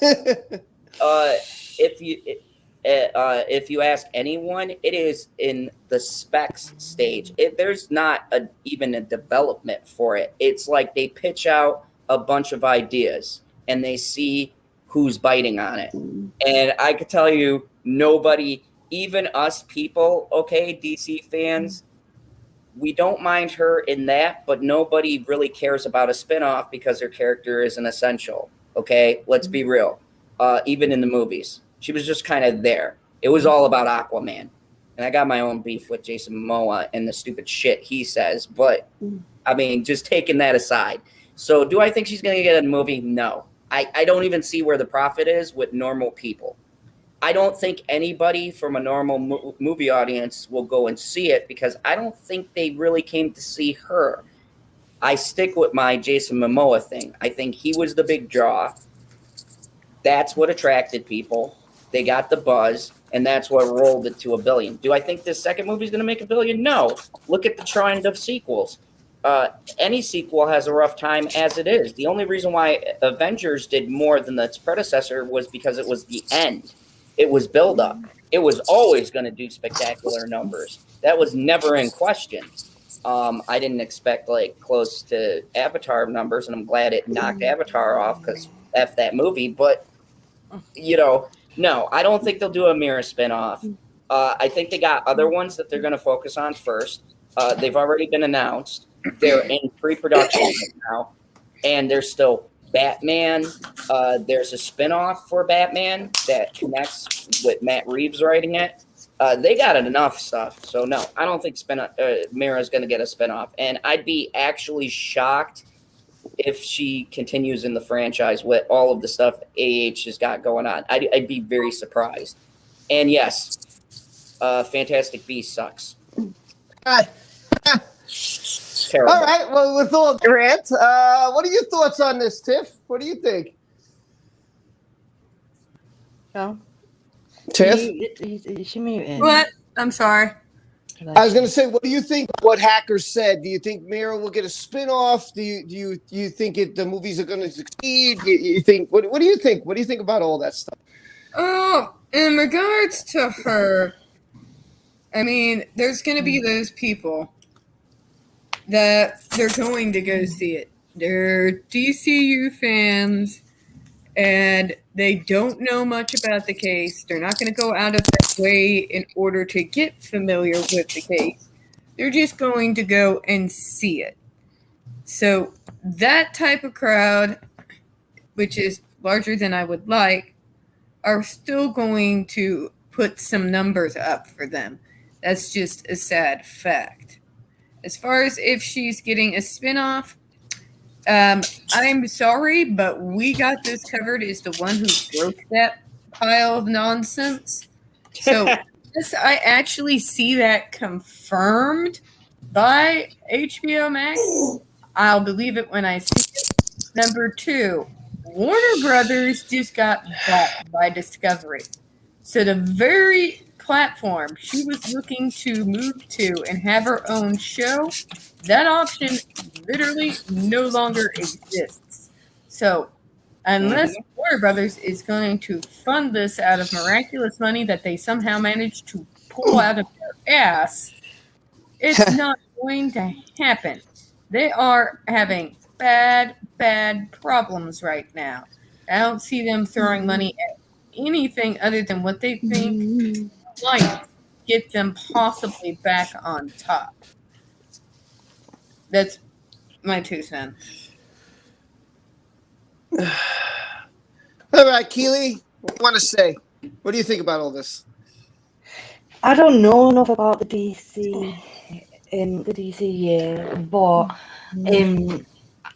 if you ask anyone, it is in the specs stage. There's not even a development for it. It's like they pitch out a bunch of ideas and they see who's biting on it. And I could tell you, nobody, even us people, okay, DC fans, we don't mind her in that, but nobody really cares about a spinoff because her character isn't essential. Okay, let's be real. Even in the movies, she was just kind of there. It was all about Aquaman, and I got my own beef with Jason Momoa and the stupid shit he says. But I mean, just taking that aside. So, do I think she's going to get a movie? No. I don't even see where the profit is with normal people. I don't think anybody from a normal movie audience will go and see it because I don't think they really came to see her. I stick with my Jason Momoa thing. I think he was the big draw. That's what attracted people. They got the buzz, and that's what rolled it to $1 billion. Do I think this second movie is going to make $1 billion? No. Look at the trend of sequels. Any sequel has a rough time as it is. The only reason why Avengers did more than its predecessor was because it was the end. It was build up. It was always going to do spectacular numbers. That was never in question. I didn't expect like close to Avatar numbers, and I'm glad it knocked Avatar off because F that movie. But, you know, no, I don't think they'll do a Mera spinoff. I think they got other ones that they're going to focus on first. They've already been announced. They're in pre-production right now, and there's still Batman. There's a spinoff for Batman that connects with Matt Reeves writing it. They got enough stuff. So, no, I don't think Mera's going to get a spinoff. And I'd be actually shocked if she continues in the franchise with all of the stuff AH has got going on. I'd be very surprised. And, yes, Fantastic Beasts sucks. Terrible. All right. Well, with all the rant, what are your thoughts on this, Tiff? What do you think? No. Tiff? Is she muted? What? I'm sorry. I was going to say, what do you think? What Hackers said? Do you think Mera will get a spinoff? Do you think the movies are going to succeed? You think? What do you think? What do you think about all that stuff? Oh, in regards to her, I mean, there's going to be those people that they're going to go see it. They're DCU fans, and they don't know much about the case. They're not going to go out of their way in order to get familiar with the case. They're just going to go and see it. So that type of crowd, which is larger than I would like, are still going to put some numbers up for them. That's just a sad fact. As far as if she's getting a spinoff, I'm sorry, but We Got This Covered is the one who broke that pile of nonsense. So yes, I actually see that confirmed by HBO Max. I'll believe it when I see it. Number 2, Warner Brothers just got bought by Discovery. So the very platform she was looking to move to and have her own show, that option literally no longer exists. So unless Warner Brothers is going to fund this out of miraculous money that they somehow managed to pull out of their ass, it's not going to happen. They are having bad problems right now. I don't see them throwing money at anything other than what they think might get them possibly back on top. That's my 2 cents. All right, Keely, what do you want to say? What do you think about all this? I don't know enough about the DC but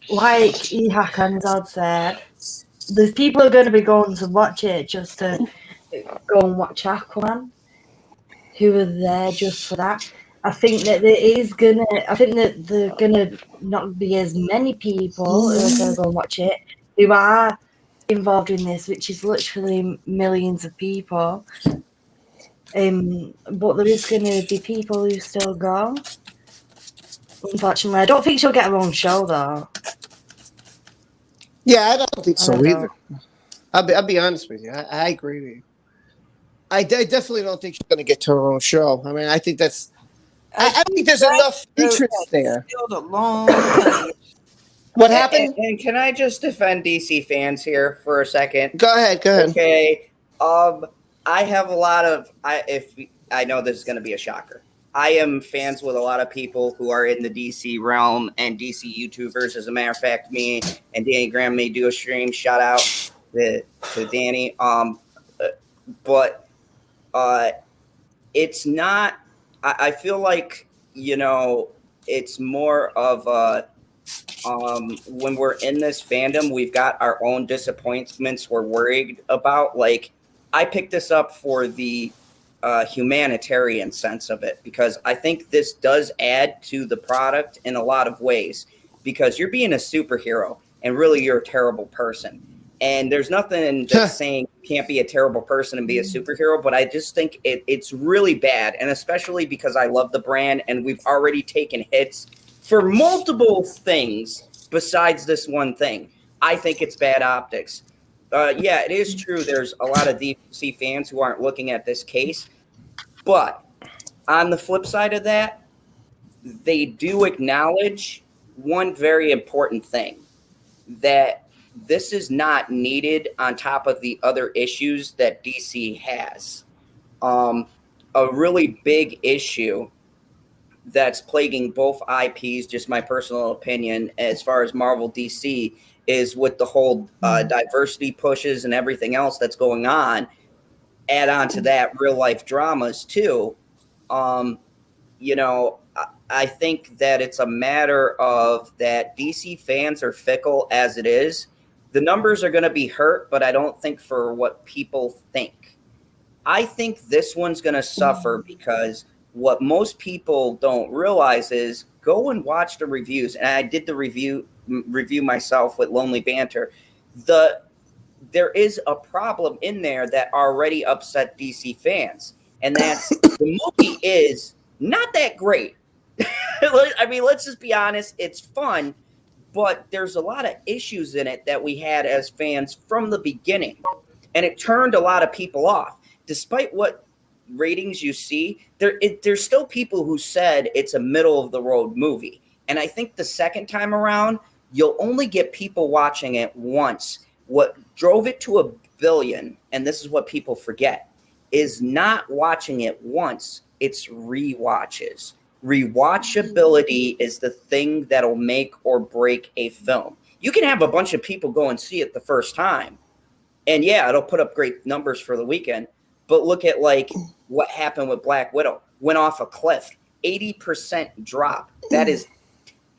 like E-Hackens had said, there's people who are going to be going to watch it just to go and watch Aquaman, who are there just for that. I think that there are gonna not be as many people who are gonna go and watch it who are involved in this, which is literally millions of people. But there is gonna be people who still go. Unfortunately, I don't think she'll get her own show though. Yeah, I don't think so I don't either. know. I'll be honest with you. I agree with you. I definitely don't think she's going to get to her own show. I mean, I think that's. I think there's enough interest there. Still a long time. What happened? And can I just defend DC fans here for a second? Go ahead. Okay. I have a lot of. I know this is going to be a shocker. I am fans with a lot of people who are in the DC realm and DC YouTubers. As a matter of fact, me and Danny Graham may do a stream. Shout out to Danny. But it's not. I feel like, you know, it's more of a. When we're in this fandom, we've got our own disappointments we're worried about. Like, I picked this up for the humanitarian sense of it, because I think this does add to the product in a lot of ways, because you're being a superhero and really you're a terrible person. And there's nothing that's saying you can't be a terrible person and be a superhero, but I just think it's really bad. And especially because I love the brand and we've already taken hits for multiple things besides this one thing. I think it's bad optics. Yeah, it is true. There's a lot of DC fans who aren't looking at this case. But on the flip side of that, they do acknowledge one very important thing, that this is not needed on top of the other issues that DC has. A really big issue that's plaguing both IPs, just my personal opinion, as far as Marvel DC, is with the whole diversity pushes and everything else that's going on. Add on to that real life dramas too. You know, I think that it's a matter of that DC fans are fickle as it is. The numbers are going to be hurt, but I don't think for what people think. I think this one's going to suffer because what most people don't realize is go and watch the reviews. And I did the review myself with Lonely Banter. There is a problem in there that already upset DC fans. And that's the movie is not that great. I mean, let's just be honest. It's fun, but there's a lot of issues in it that we had as fans from the beginning. And it turned a lot of people off. Despite what ratings you see, there's still people who said it's a middle of the road movie. And I think the second time around, you'll only get people watching it once. What drove it to $1 billion, and this is what people forget, is not watching it once, it's rewatches. Rewatchability is the thing that'll make or break a film. You can have a bunch of people go and see it the first time, and yeah, it'll put up great numbers for the weekend. But look at like what happened with Black Widow. Went off a cliff. 80% drop. That is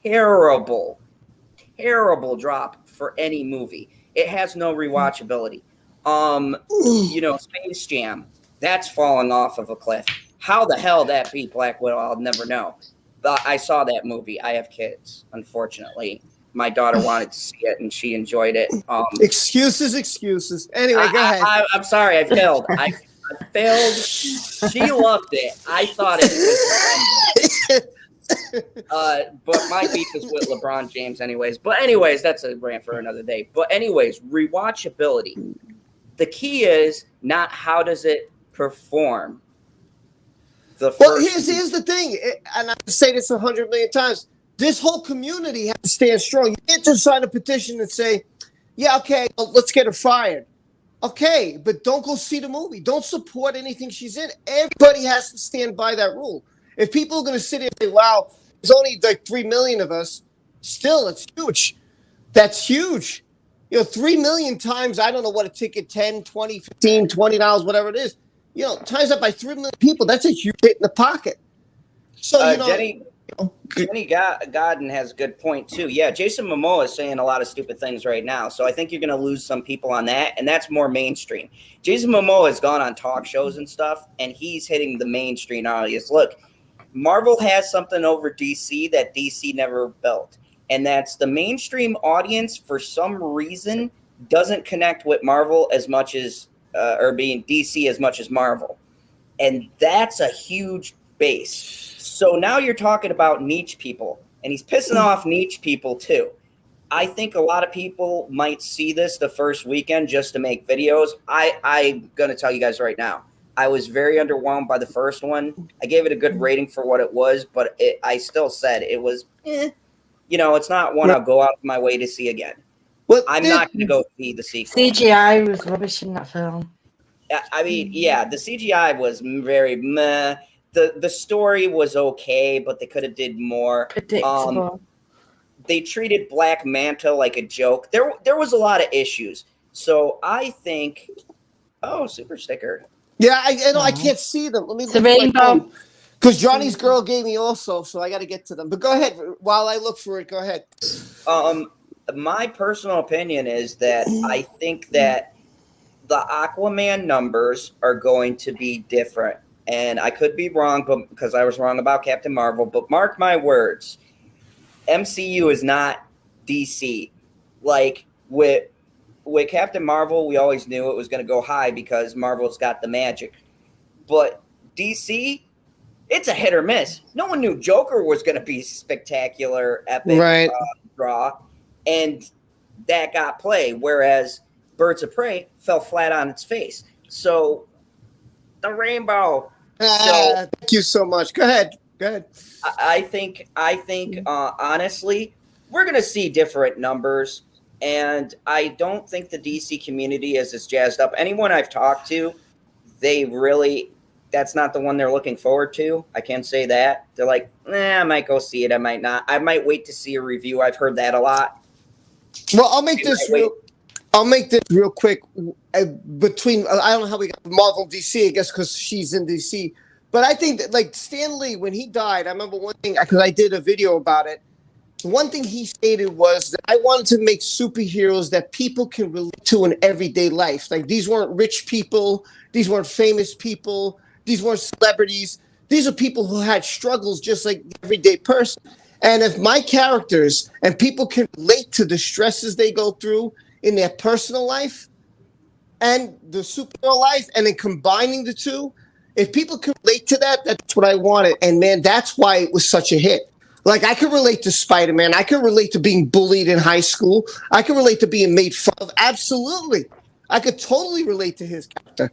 terrible. Terrible drop for any movie. It has no rewatchability. You know, Space Jam, that's falling off of a cliff. How the hell that beat Black Widow, I'll never know. But I saw that movie. I have kids, unfortunately. My daughter wanted to see it, and she enjoyed it. Excuses. Anyway, go ahead. I'm sorry, I failed. I failed. She loved it. I thought it was but my beef is with LeBron James anyways. But anyways, that's a rant for another day. But anyways, rewatchability. The key is not how does it perform. Well, here's the thing, and I say this 100 million times. This whole community has to stand strong. You can't just sign a petition and say, yeah, okay, well, let's get her fired. Okay, but don't go see the movie. Don't support anything she's in. Everybody has to stand by that rule. If people are going to sit here and say, wow, there's only like 3 million of us, still, it's huge. That's huge. You know, 3 million times, I don't know what a ticket, 10, 20, 15, $20, whatever it is. You know, times that by 3 million people, that's a huge hit in the pocket. So, you know. Jenny Godden has a good point, too. Yeah, Jason Momoa is saying a lot of stupid things right now. So I think you're going to lose some people on that, and that's more mainstream. Jason Momoa has gone on talk shows and stuff, and he's hitting the mainstream audience. Look, Marvel has something over DC that DC never built, and that's the mainstream audience, for some reason, doesn't connect with Marvel as much as, or being DC as much as Marvel. And that's a huge base. So now you're talking about niche people, and he's pissing off niche people too. I think a lot of people might see this the first weekend just to make videos. I'm going to tell you guys right now, I was very underwhelmed by the first one. I gave it a good rating for what it was, but I still said it was, you know, it's not one I'll go out of my way to see again. I'm not going to go see the sequel. CGI was rubbish in that film. I mean, yeah, the CGI was very meh. the story was okay, but they could have did more. Predictable. They treated Black Manta like a joke. There was a lot of issues. So I think, super sticker. Yeah, I can't see them. Let me It's a look at my rainbow. phone. Because Johnny's girl gave me also, so I got to get to them. But go ahead. While I look for it, go ahead. My personal opinion is that I think that the Aquaman numbers are going to be different. And I could be wrong, but because I was wrong about Captain Marvel. But mark my words, MCU is not DC. Like with Captain Marvel, we always knew it was going to go high because Marvel's got the magic. But DC, it's a hit or miss. No one knew Joker was going to be spectacular, epic draw, and that got play. Whereas Birds of Prey fell flat on its face. So the rainbow. Thank you so much. Go ahead. I think honestly, we're going to see different numbers. And I don't think the DC community is as jazzed up. Anyone I've talked to, that's not the one they're looking forward to. I can say that. They're like, I might go see it. I might not. I might wait to see a review. I've heard that a lot. Well, I'll make this real quick. Between I don't know how we got Marvel and DC. I guess because she's in DC. But I think that like Stan Lee, when he died, I remember one thing because I did a video about it. One thing he stated was that I wanted to make superheroes that people can relate to in everyday life. Like these weren't rich people, these weren't famous people, these weren't celebrities. These are people who had struggles just like the everyday person. And if my characters and people can relate to the stresses they go through in their personal life and the superhero life, and then combining the two, if people can relate to that, that's what I wanted. And man, that's why it was such a hit. Like, I could relate to Spider-Man. I could relate to being bullied in high school. I could relate to being made fun of. Absolutely. I could totally relate to his character.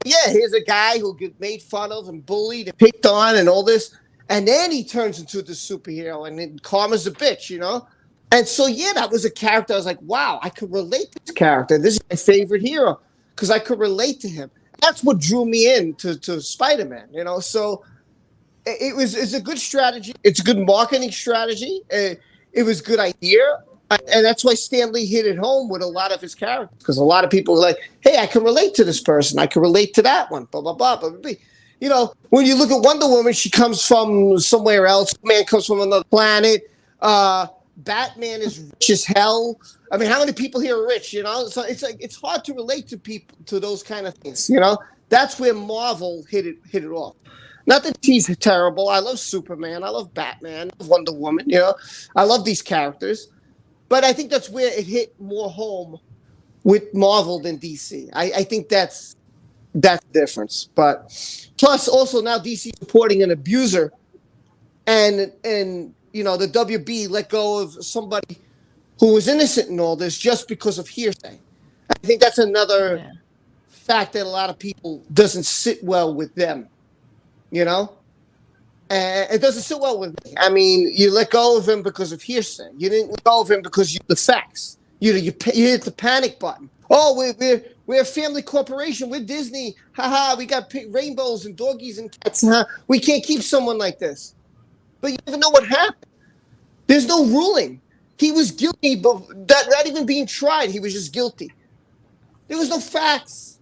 Yeah, here's a guy who gets made fun of and bullied and picked on and all this. And then he turns into the superhero and then karma's a bitch, you know? And so, yeah, that was a character. I was like, wow, I could relate to this character. This is my favorite hero because I could relate to him. That's what drew me in to Spider-Man, you know? So it's a good strategy. It's a good marketing strategy. It was a good idea. And that's why Stan Lee hit it home with a lot of his characters. Because a lot of people were like, hey, I can relate to this person. I can relate to that one. Blah, blah, blah, blah, blah. You know, when you look at Wonder Woman, she comes from somewhere else. Man comes from another planet. Batman is rich as hell. I mean, how many people here are rich, you know? So it's like it's hard to relate to people, to those kind of things, you know? That's where Marvel hit it off. Not that he's terrible. I love Superman. I love Batman. I love Wonder Woman. You know, I love these characters. But I think that's where it hit more home with Marvel than DC. I think that's the difference. But plus, also now DC supporting an abuser, and you know the WB let go of somebody who was innocent in all this just because of hearsay. I think that's another fact that a lot of people doesn't sit well with them. You know, and it doesn't sit well with me. I mean, you let go of him because of hearsay. You didn't let go of him because you the facts. You hit the panic button. Oh, we're a family corporation. We're Disney. Haha, we got rainbows and doggies and cats. We can't keep someone like this. But you never know what happened. There's no ruling. He was guilty, but not even being tried. He was just guilty. There was no facts.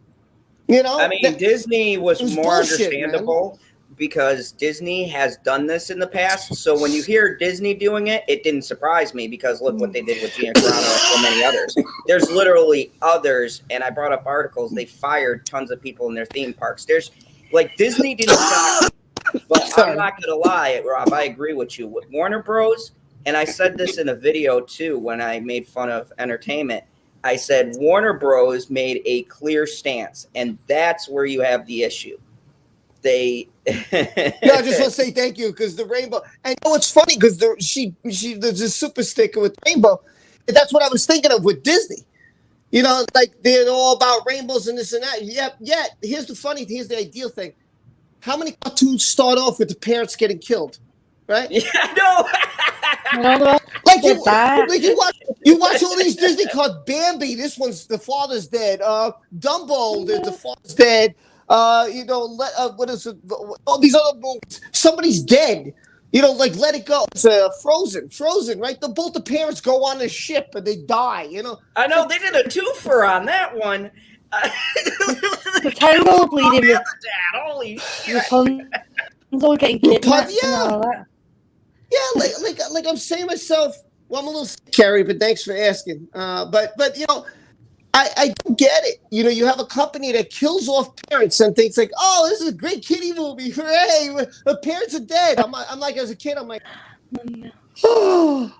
You know, I mean, Disney was more bullshit, understandable. Man. Because Disney has done this in the past. So when you hear Disney doing it, it didn't surprise me because look what they did with Gina Carano and so many others. There's literally others, and I brought up articles. They fired tons of people in their theme parks. There's like Disney didn't shock me, but I'm not going to lie, Rob, I agree with you. With Warner Bros., and I said this in a video too when I made fun of entertainment, I said Warner Bros. Made a clear stance, and that's where you have the issue. I just want to say thank you because the rainbow. And you know what's funny because there's a super sticker with rainbow. And that's what I was thinking of with Disney. You know, like they're all about rainbows and this and that. Yet here's the ideal thing. How many cartoons start off with the parents getting killed, right? Yeah, no. You watch all these Disney cards. Bambi, this one's the father's dead. Dumbo, the father's dead. What is it? All these other movies. Somebody's dead. Like Let It Go. It's Frozen, right? Both the parents go on a ship and they die. I know they did a twofer on that one. The tango bleeding with Dad, holy shit. Rapunzel getting kidnapped and all that. Yeah, like I'm saying myself. Well, I'm a little scary, but thanks for asking. But I don't get it. You have a company that kills off parents and thinks like, oh, this is a great kiddie movie. Hooray! The parents are dead. I'm like, as a kid, I'm like, oh,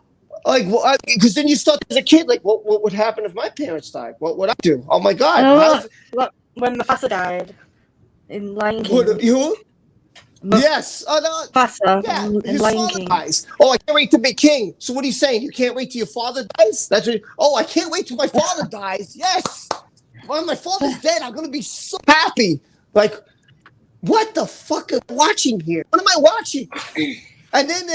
like, because then you start as a kid, like, what would happen if my parents died? What would I do? Oh my God! When Mufasa died in Lion King. What, you? Yes. Mufasa His Lion father King. dies. Oh, I can't wait to be king. So what are you saying? You can't wait till your father dies? I can't wait till my father dies. Yes. When my father's dead, I'm going to be so happy. Like, what the fuck am I watching here? What am I watching? And then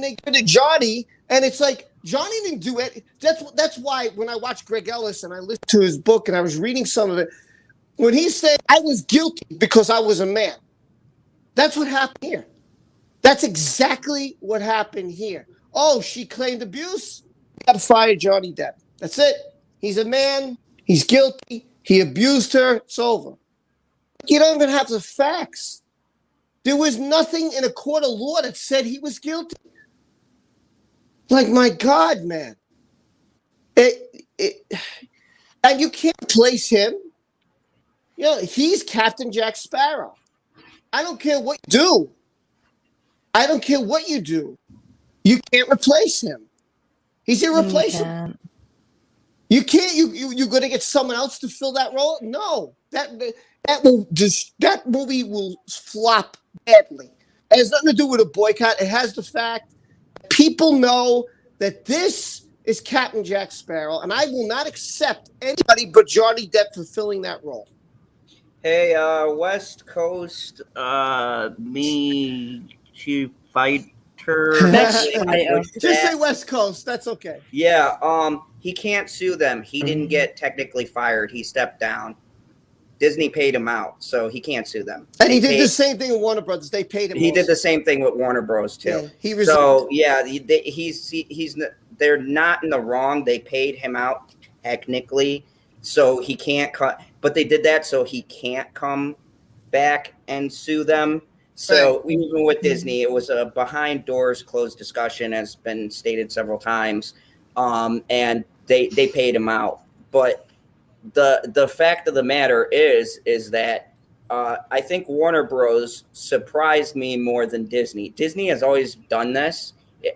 they go to Johnny, and it's like, Johnny didn't do it. That's why when I watched Greg Ellis and I listened to his book and I was reading some of it, when he said, I was guilty because I was a man. That's what happened here. That's exactly what happened here. Oh, she claimed abuse. Got to fire Johnny Depp. That's it. He's a man. He's guilty. He abused her. It's over. You don't even have the facts. There was nothing in a court of law that said he was guilty. Like, my God, man. And you can't place him. He's Captain Jack Sparrow. I don't care what you do. I don't care what you do. You can't replace him. He's irreplaceable. You can't. You're going to get someone else to fill that role? No. That movie will flop badly. It has nothing to do with a boycott. It has the fact that people know that this is Captain Jack Sparrow, and I will not accept anybody but Johnny Depp fulfilling that role. Hey, West Coast, Chief Fighter. Just say West Coast. That's okay. Yeah, he can't sue them. He didn't get technically fired. He stepped down. Disney paid him out, so he can't sue them. And he did the same thing with Warner Brothers. They paid him. He did the same thing with Warner Bros. Too. Yeah, he resigned. So yeah, they're not in the wrong. They paid him out technically, so he can't cut. But they did that so he can't come back and sue them. So even with Disney, it was a behind doors closed discussion, as been stated several times, and they paid him out. But the fact of the matter is that I think Warner Bros. Surprised me more than Disney. Disney has always done this.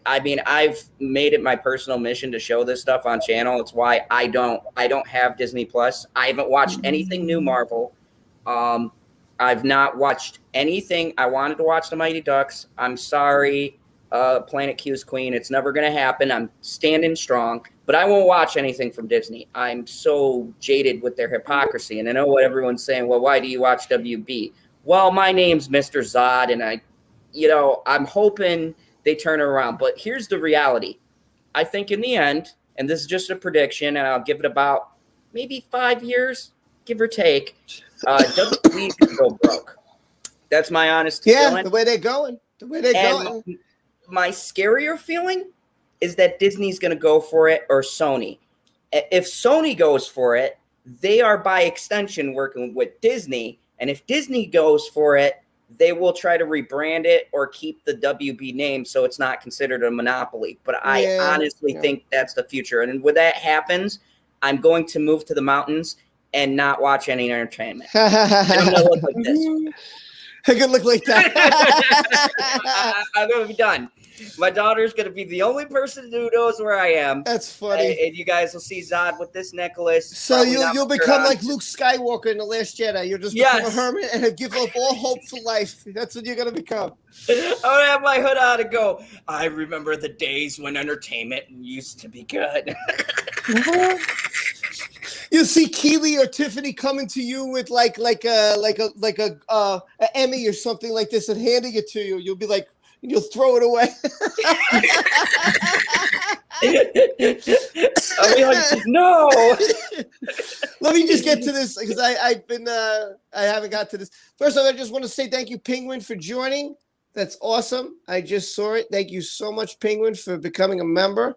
I mean, I've made it my personal mission to show this stuff on channel. It's why I don't have Disney Plus. I haven't watched anything new Marvel. I've not watched anything. I wanted to watch The Mighty Ducks. I'm sorry, Planet Q's Queen. It's never going to happen. I'm standing strong. But I won't watch anything from Disney. I'm so jaded with their hypocrisy. And I know what everyone's saying. Well, why do you watch WB? Well, my name's Mr. Zod, and I'm hoping they turn it around. But here's the reality. I think in the end, and this is just a prediction, and I'll give it about maybe 5 years, give or take, WWE could go broke. That's my honest feeling. The way they're going. My scarier feeling is that Disney's going to go for it, or Sony. If Sony goes for it, they are by extension working with Disney. And if Disney goes for it, they will try to rebrand it or keep the WB name so it's not considered a monopoly. But I honestly think that's the future. And when that happens, I'm going to move to the mountains and not watch any entertainment. I'm going to look like this. I could look like that. I'm going to be done. My daughter's going to be the only person who knows where I am. That's funny. And you guys will see Zod with this necklace. So you'll become like Luke Skywalker in The Last Jedi. You'll just become a hermit and give up all hope for life. That's what you're going to become. I'm going to have my hood on and go, I remember the days when entertainment used to be good. You'll see Keely or Tiffany coming to you with like a Emmy or something like this and handing it to you. You'll be like, you'll throw it away. I'll be like, no. Let me just get to this because I haven't got to this. First of all, I just want to say thank you, Penguin, for joining. That's awesome. I just saw it. Thank you so much, Penguin, for becoming a member.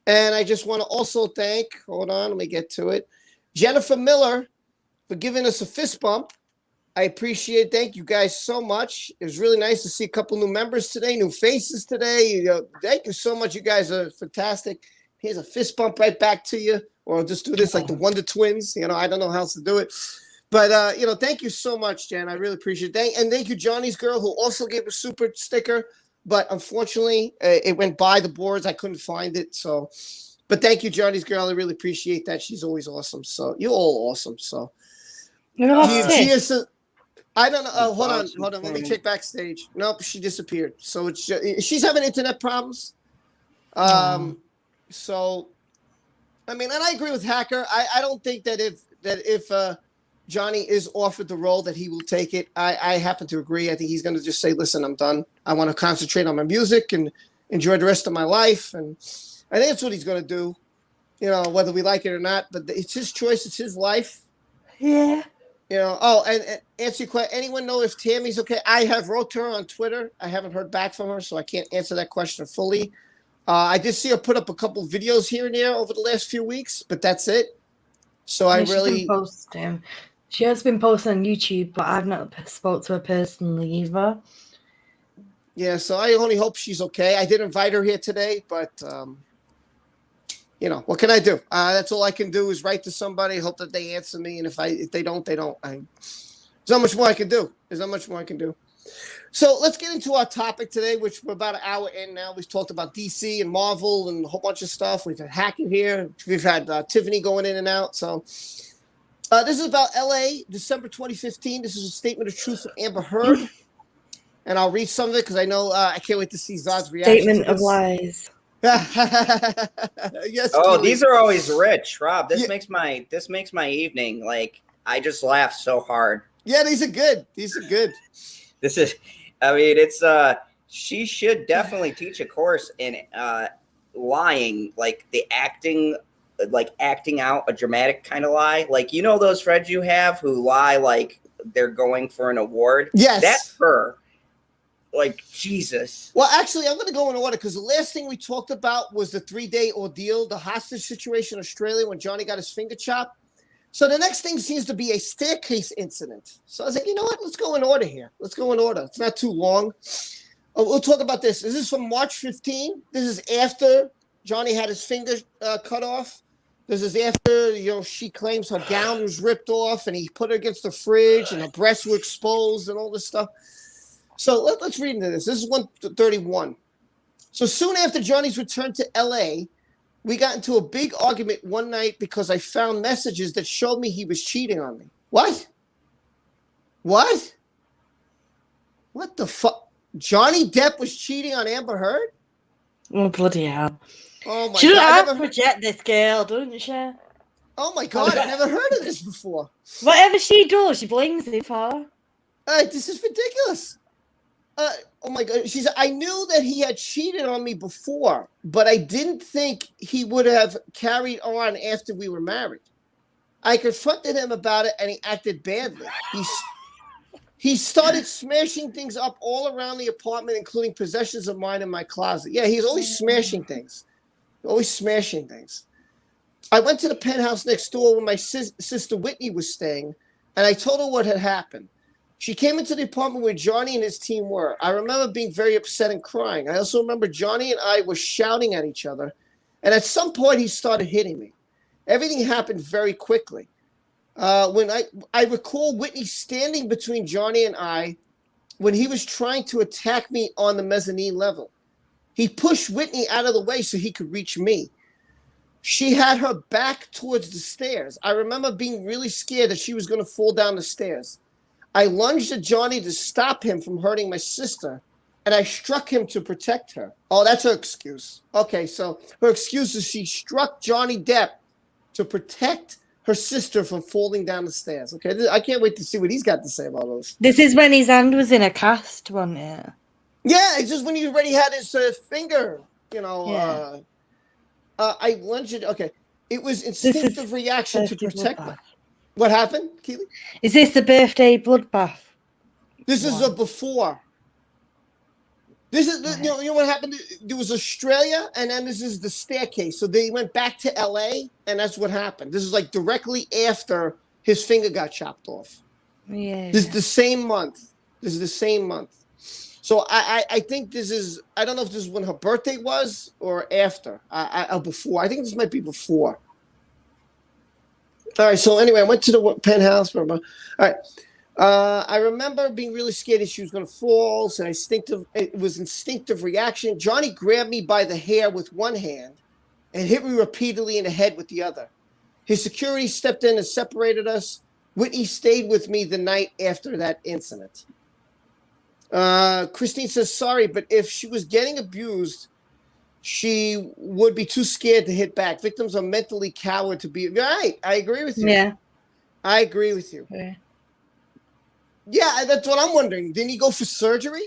And I just want to also thank, hold on, let me get to it, Jennifer Miller for giving us a fist bump. I appreciate it. Thank you guys so much. It was really nice to see a couple new members today, new faces today. Thank you so much. You guys are fantastic. Here's a fist bump right back to you. Or I'll just do this like the Wonder Twins. I don't know how else to do it. But, thank you so much, Jen. I really appreciate it. And thank you, Johnny's girl, who also gave a super sticker. But unfortunately, it went by the boards. I couldn't find it. So, but thank you, Johnny's girl. I really appreciate that. She's always awesome. So you're all awesome. So I don't know. Oh, hold on. Let me check backstage. Nope, she disappeared. So it's she's having internet problems. So, I mean, and I agree with Hacker. I don't think that if Johnny is offered the role that he will take it. I happen to agree. I think he's going to just say, listen, I'm done. I want to concentrate on my music and enjoy the rest of my life. And I think that's what he's going to do, whether we like it or not. But it's his choice. It's his life. Yeah. And answer your question. Anyone know if Tammy's okay? I have wrote to her on Twitter. I haven't heard back from her, so I can't answer that question fully. I did see her put up a couple of videos here and there over the last few weeks, but that's it. So She has been posting on YouTube, but I've not spoke to her personally either. Yeah, so I only hope she's okay. I did invite her here today, but what can I do? That's all I can do is write to somebody, hope that they answer me, and if they don't, they don't. There's not much more I can do. So let's get into our topic today, which we're about an hour in now. We've talked about DC and Marvel and a whole bunch of stuff. We've had hacking here. We've had Tiffany going in and out. So this is about LA, December 2015. This is a statement of truth from Amber Heard. And I'll read some of it because I know I can't wait to see Zod's reaction. Statement of lies. Yes. Oh, please. These are always rich, Rob. This makes my evening. Like, I just laugh so hard. Yeah, these are good. It's she should definitely teach a course in lying, like the acting out a dramatic kind of lie. Like, those friends you have who lie like they're going for an award? Yes. That's her. Like, Jesus. Well, actually, I'm going to go in order because the last thing we talked about was the 3-day ordeal, the hostage situation in Australia when Johnny got his finger chopped. So the next thing seems to be a staircase incident. So I was like, you know what? Let's go in order here. It's not too long. We'll talk about this. This is from March 15. This is after Johnny had his finger cut off. This is after, she claims her gown was ripped off and he put her against the fridge and her breasts were exposed and all this stuff. So let's read into this. This is 131. So soon after Johnny's return to L.A., we got into a big argument one night because I found messages that showed me he was cheating on me. What? What the fuck? Johnny Depp was cheating on Amber Heard? Oh, bloody hell. Oh, my she God. She doesn't project this girl, doesn't she? Oh, my God. I've never heard of this before. Whatever she does, she blings it for her. This is ridiculous. Oh my God. She said, I knew that he had cheated on me before, but I didn't think he would have carried on after we were married. I confronted him about it and he acted badly. He started smashing things up all around the apartment, including possessions of mine in my closet. Yeah, he's always smashing things. I went to the penthouse next door where my sister Whitney was staying, and I told her what had happened. She came into the apartment where Johnny and his team were. I remember being very upset and crying. I also remember Johnny and I were shouting at each other. And at some point, he started hitting me. Everything happened very quickly. When I recall Whitney standing between Johnny and I when he was trying to attack me on the mezzanine level. He pushed Whitney out of the way so he could reach me. She had her back towards the stairs. I remember being really scared that she was going to fall down the stairs. I lunged at Johnny to stop him from hurting my sister, and I struck him to protect her. Oh, that's her excuse. Okay, so her excuse is she struck Johnny Depp to protect her sister from falling down the stairs. Okay, I can't wait to see what he's got to say about those. This is when his hand was in a cast, wasn't it? Yeah, it's just when he already had his finger, Yeah. I lunged it. Okay, it was instinctive reaction to protect her. What happened, Keely? Is this the birthday bloodbath? This is a before. This is you know what happened? There was Australia, and then this is the staircase. So they went back to LA, and that's what happened. This is like directly after his finger got chopped off. Yeah. This is the same month. This is the same month. So I think this is, I don't know if this is when her birthday was or after. Before. I think this might be before. All right. So anyway, I went to the penthouse. All right. I remember being really scared that she was going to fall. So it was instinctive reaction. Johnny grabbed me by the hair with one hand and hit me repeatedly in the head with the other. His security stepped in and separated us. Whitney stayed with me the night after that incident. Christine says, sorry, but if she was getting abused, she would be too scared to hit back. Victims are mentally coward to be. Right. I agree with you. Yeah. I agree with you. Yeah. Yeah, that's what I'm wondering. Didn't he go for surgery?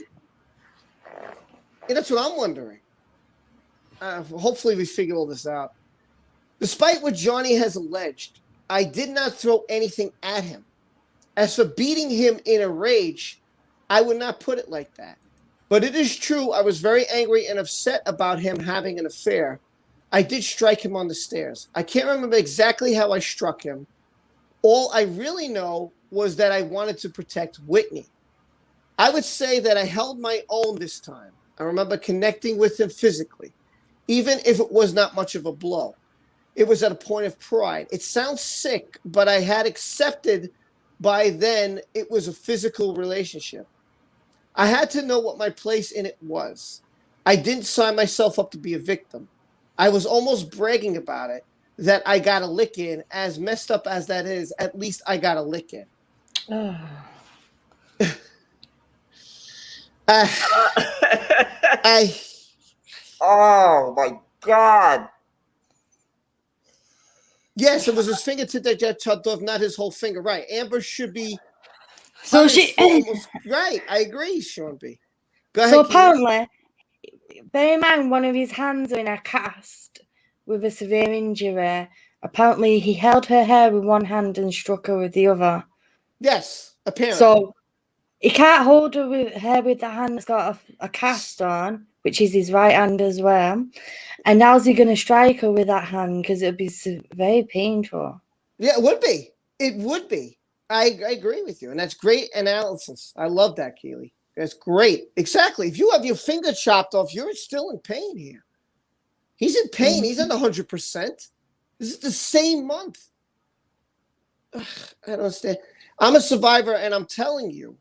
Yeah, that's what I'm wondering. Hopefully we figure all this out. Despite what Johnny has alleged, I did not throw anything at him. As for beating him in a rage, I would not put it like that. But it is true, I was very angry and upset about him having an affair. I did strike him on the stairs. I can't remember exactly how I struck him. All I really know was that I wanted to protect Whitney. I would say that I held my own this time. I remember connecting with him physically, even if it was not much of a blow. It was at a point of pride. It sounds sick, but I had accepted by then it was a physical relationship. I had to know what my place in it was. I didn't sign myself up to be a victim. I was almost bragging about it, that I got a lick in. As messed up as that is, at least I got a lick in. Oh my God. Yes, it was his fingertip that got chopped off, not his whole finger. Right. Amber should be. So she. Right. I agree, Sean B. Go ahead. So apparently, bear in mind, one of his hands are in a cast with a severe injury. Apparently, he held her hair with one hand and struck her with the other. Yes, apparently. So he can't hold her with the hand that's got a cast on, which is his right hand as well. And how's he going to strike her with that hand? Because it would be very painful. Yeah, it would be. It would be. I agree with you. And that's great analysis. I love that, Keely. That's great. Exactly. If you have your finger chopped off, you're still in pain here. He's in pain. Mm-hmm. He's at 100%. This is the same month. Ugh, I don't understand. I'm a survivor, and I'm telling you,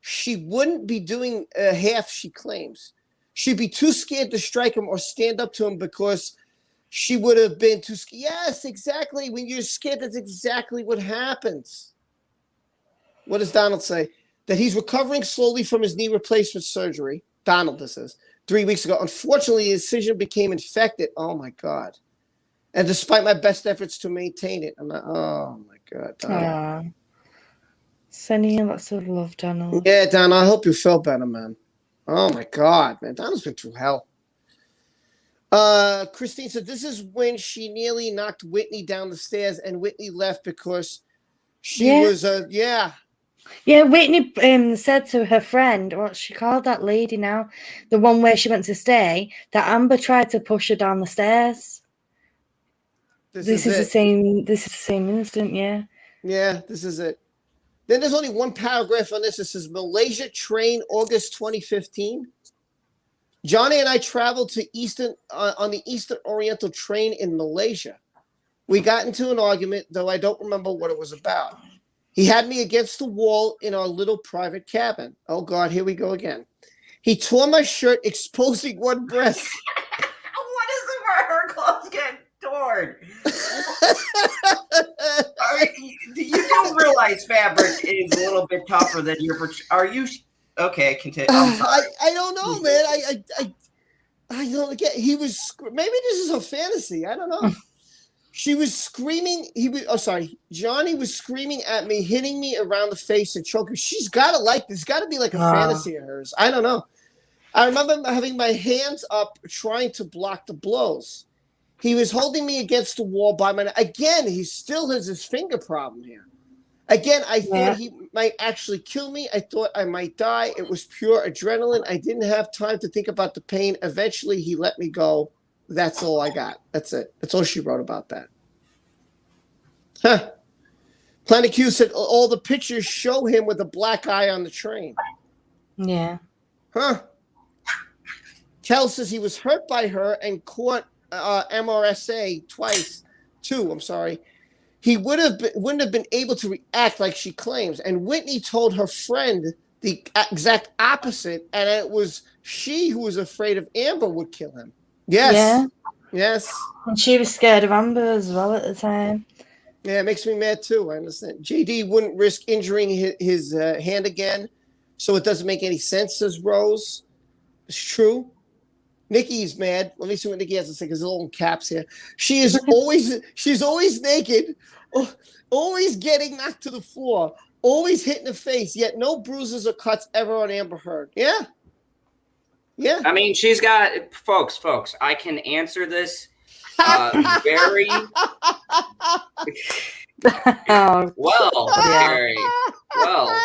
she wouldn't be doing half she claims. She'd be too scared to strike him or stand up to him because she would have been too scared. Yes, exactly. When you're scared, that's exactly what happens. What does Donald say? That he's recovering slowly from his knee replacement surgery. Donald, this is 3 weeks ago. Unfortunately, his incision became infected. Oh, my God. And despite my best efforts to maintain it, I'm not, oh, my God, Donald. Sending you lots of love, Donald. Yeah, Donald, I hope you feel better, man. Oh, my God, man. Donald's been through hell. Christine said, this is when she nearly knocked Whitney down the stairs, and Whitney left because she was, Yeah, Whitney said to her friend, what she called that lady now, the one where she went to stay, that Amber tried to push her down the stairs. This is the same incident, yeah. Yeah, this is it. Then there's only one paragraph on this. It says, Malaysia train, August 2015. Johnny and I traveled to on the Eastern Oriental train in Malaysia. We got into an argument, though I don't remember what it was about. He had me against the wall in our little private cabin. Oh, God, here we go again. He tore my shirt, exposing one breast. What is it where her clothes get torn? You don't realize fabric is a little bit tougher than your. Are you okay? Continue. I don't know, man. I don't get. He was maybe this is a fantasy. I don't know. She was screaming. Johnny was screaming at me, hitting me around the face and choking. She's got to like this. Got to be like a fantasy of hers. I don't know. I remember having my hands up, trying to block the blows. He was holding me against the wall by my. Again, he still has his finger problem here. Again, I thought he might actually kill me. I thought I might die. It was pure adrenaline. I didn't have time to think about the pain. Eventually, he let me go. That's all I got. That's it. That's all she wrote about that. Huh. Planet Q said all the pictures show him with a black eye on the train. Yeah. Huh. Kel says he was hurt by her and caught MRSA twice. Two, I'm sorry. He wouldn't have been able to react like she claims. And Whitney told her friend the exact opposite, and it was she who was afraid of Amber would kill him. Yes. Yeah. Yes. And she was scared of Amber as well at the time. Yeah, it makes me mad too. I understand. JD wouldn't risk injuring his hand again, so it doesn't make any sense, says Rose. It's true. Nikki's mad. Let me see what Nikki has to say because there's little caps here. She's always naked, always getting knocked to the floor, always hit in the face, yet no bruises or cuts ever on Amber Heard. Yeah. Yeah. I mean, she's got folks. I can answer this very well. Very well.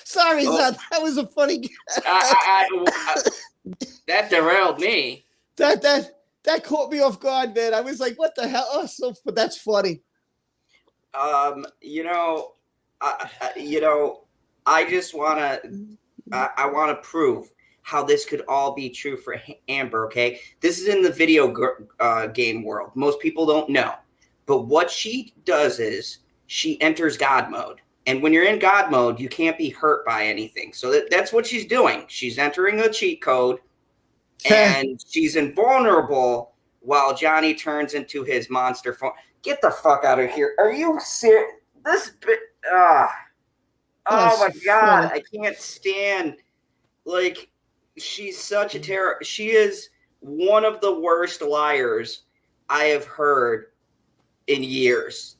Sorry, Zod. That was a funny guess. That derailed me. That caught me off guard, man. I was like, "What the hell?" Oh, but that's funny. I just want to prove how this could all be true for Amber. Okay, this is in the video game world. Most people don't know, but what she does is she enters God mode. And when you're in God mode, you can't be hurt by anything. So that's what she's doing. She's entering a cheat code, and she's invulnerable while Johnny turns into his monster form. Get the fuck out of here. Are you serious? This bit. Oh my God. I can't stand. Like, she's such a terror. She is one of the worst liars I have heard in years.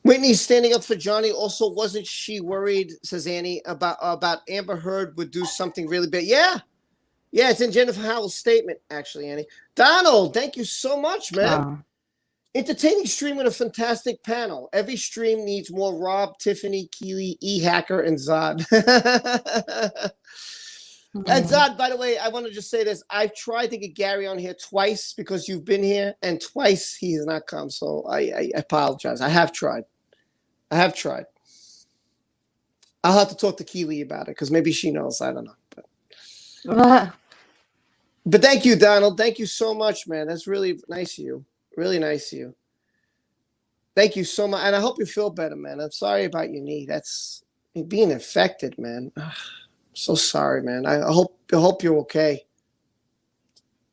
Whitney's standing up for Johnny. Also, wasn't she worried, says Annie, about Amber Heard would do something really big? Yeah. Yeah, it's in Jennifer Howell's statement, actually, Annie. Donald, thank you so much, man. Entertaining stream with a fantastic panel. Every stream needs more Rob, Tiffany, Keely, E-Hacker, and Zod. And Zod, by the way, I want to just say this. I've tried to get Gary on here twice because you've been here, and twice he has not come. So I apologize. I have tried. I'll have to talk to Keely about it because maybe she knows. I don't know. But thank you, Donald. Thank you so much, man. That's really nice of you. Really nice of you. Thank you so much. And I hope you feel better, man. I'm sorry about your knee. That's being infected, man. So sorry, man. I hope you're okay.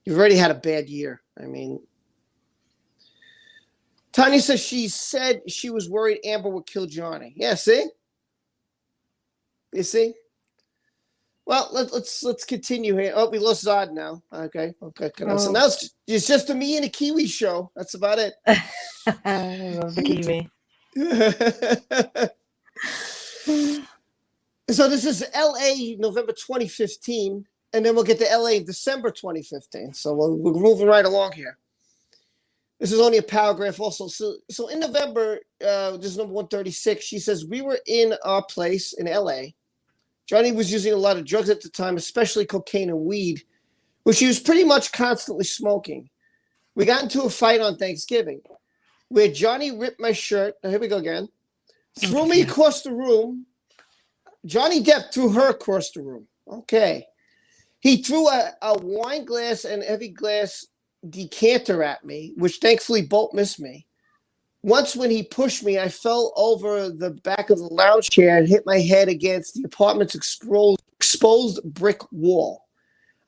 You've already had a bad year. I mean, Tanya says she said she was worried Amber would kill Johnny. Yeah, see? You see? Well, let's continue here. Oh, we lost Zod now. Okay. So now it's just a me and a Kiwi show. That's about it. I love the Kiwi. So this is LA November 2015, and then we'll get to LA in December 2015. So we're moving right along here. This is only a paragraph also. So in November, this is number 136, she says, we were in our place in LA. Johnny was using a lot of drugs at the time, especially cocaine and weed, which he was pretty much constantly smoking. We got into a fight on Thanksgiving where Johnny ripped my shirt. Now, here we go again. Threw me across the room. Johnny Depp threw her across the room. Okay. He threw a wine glass and heavy glass decanter at me, which thankfully both missed me. Once when he pushed me, I fell over the back of the lounge chair and hit my head against the apartment's exposed brick wall.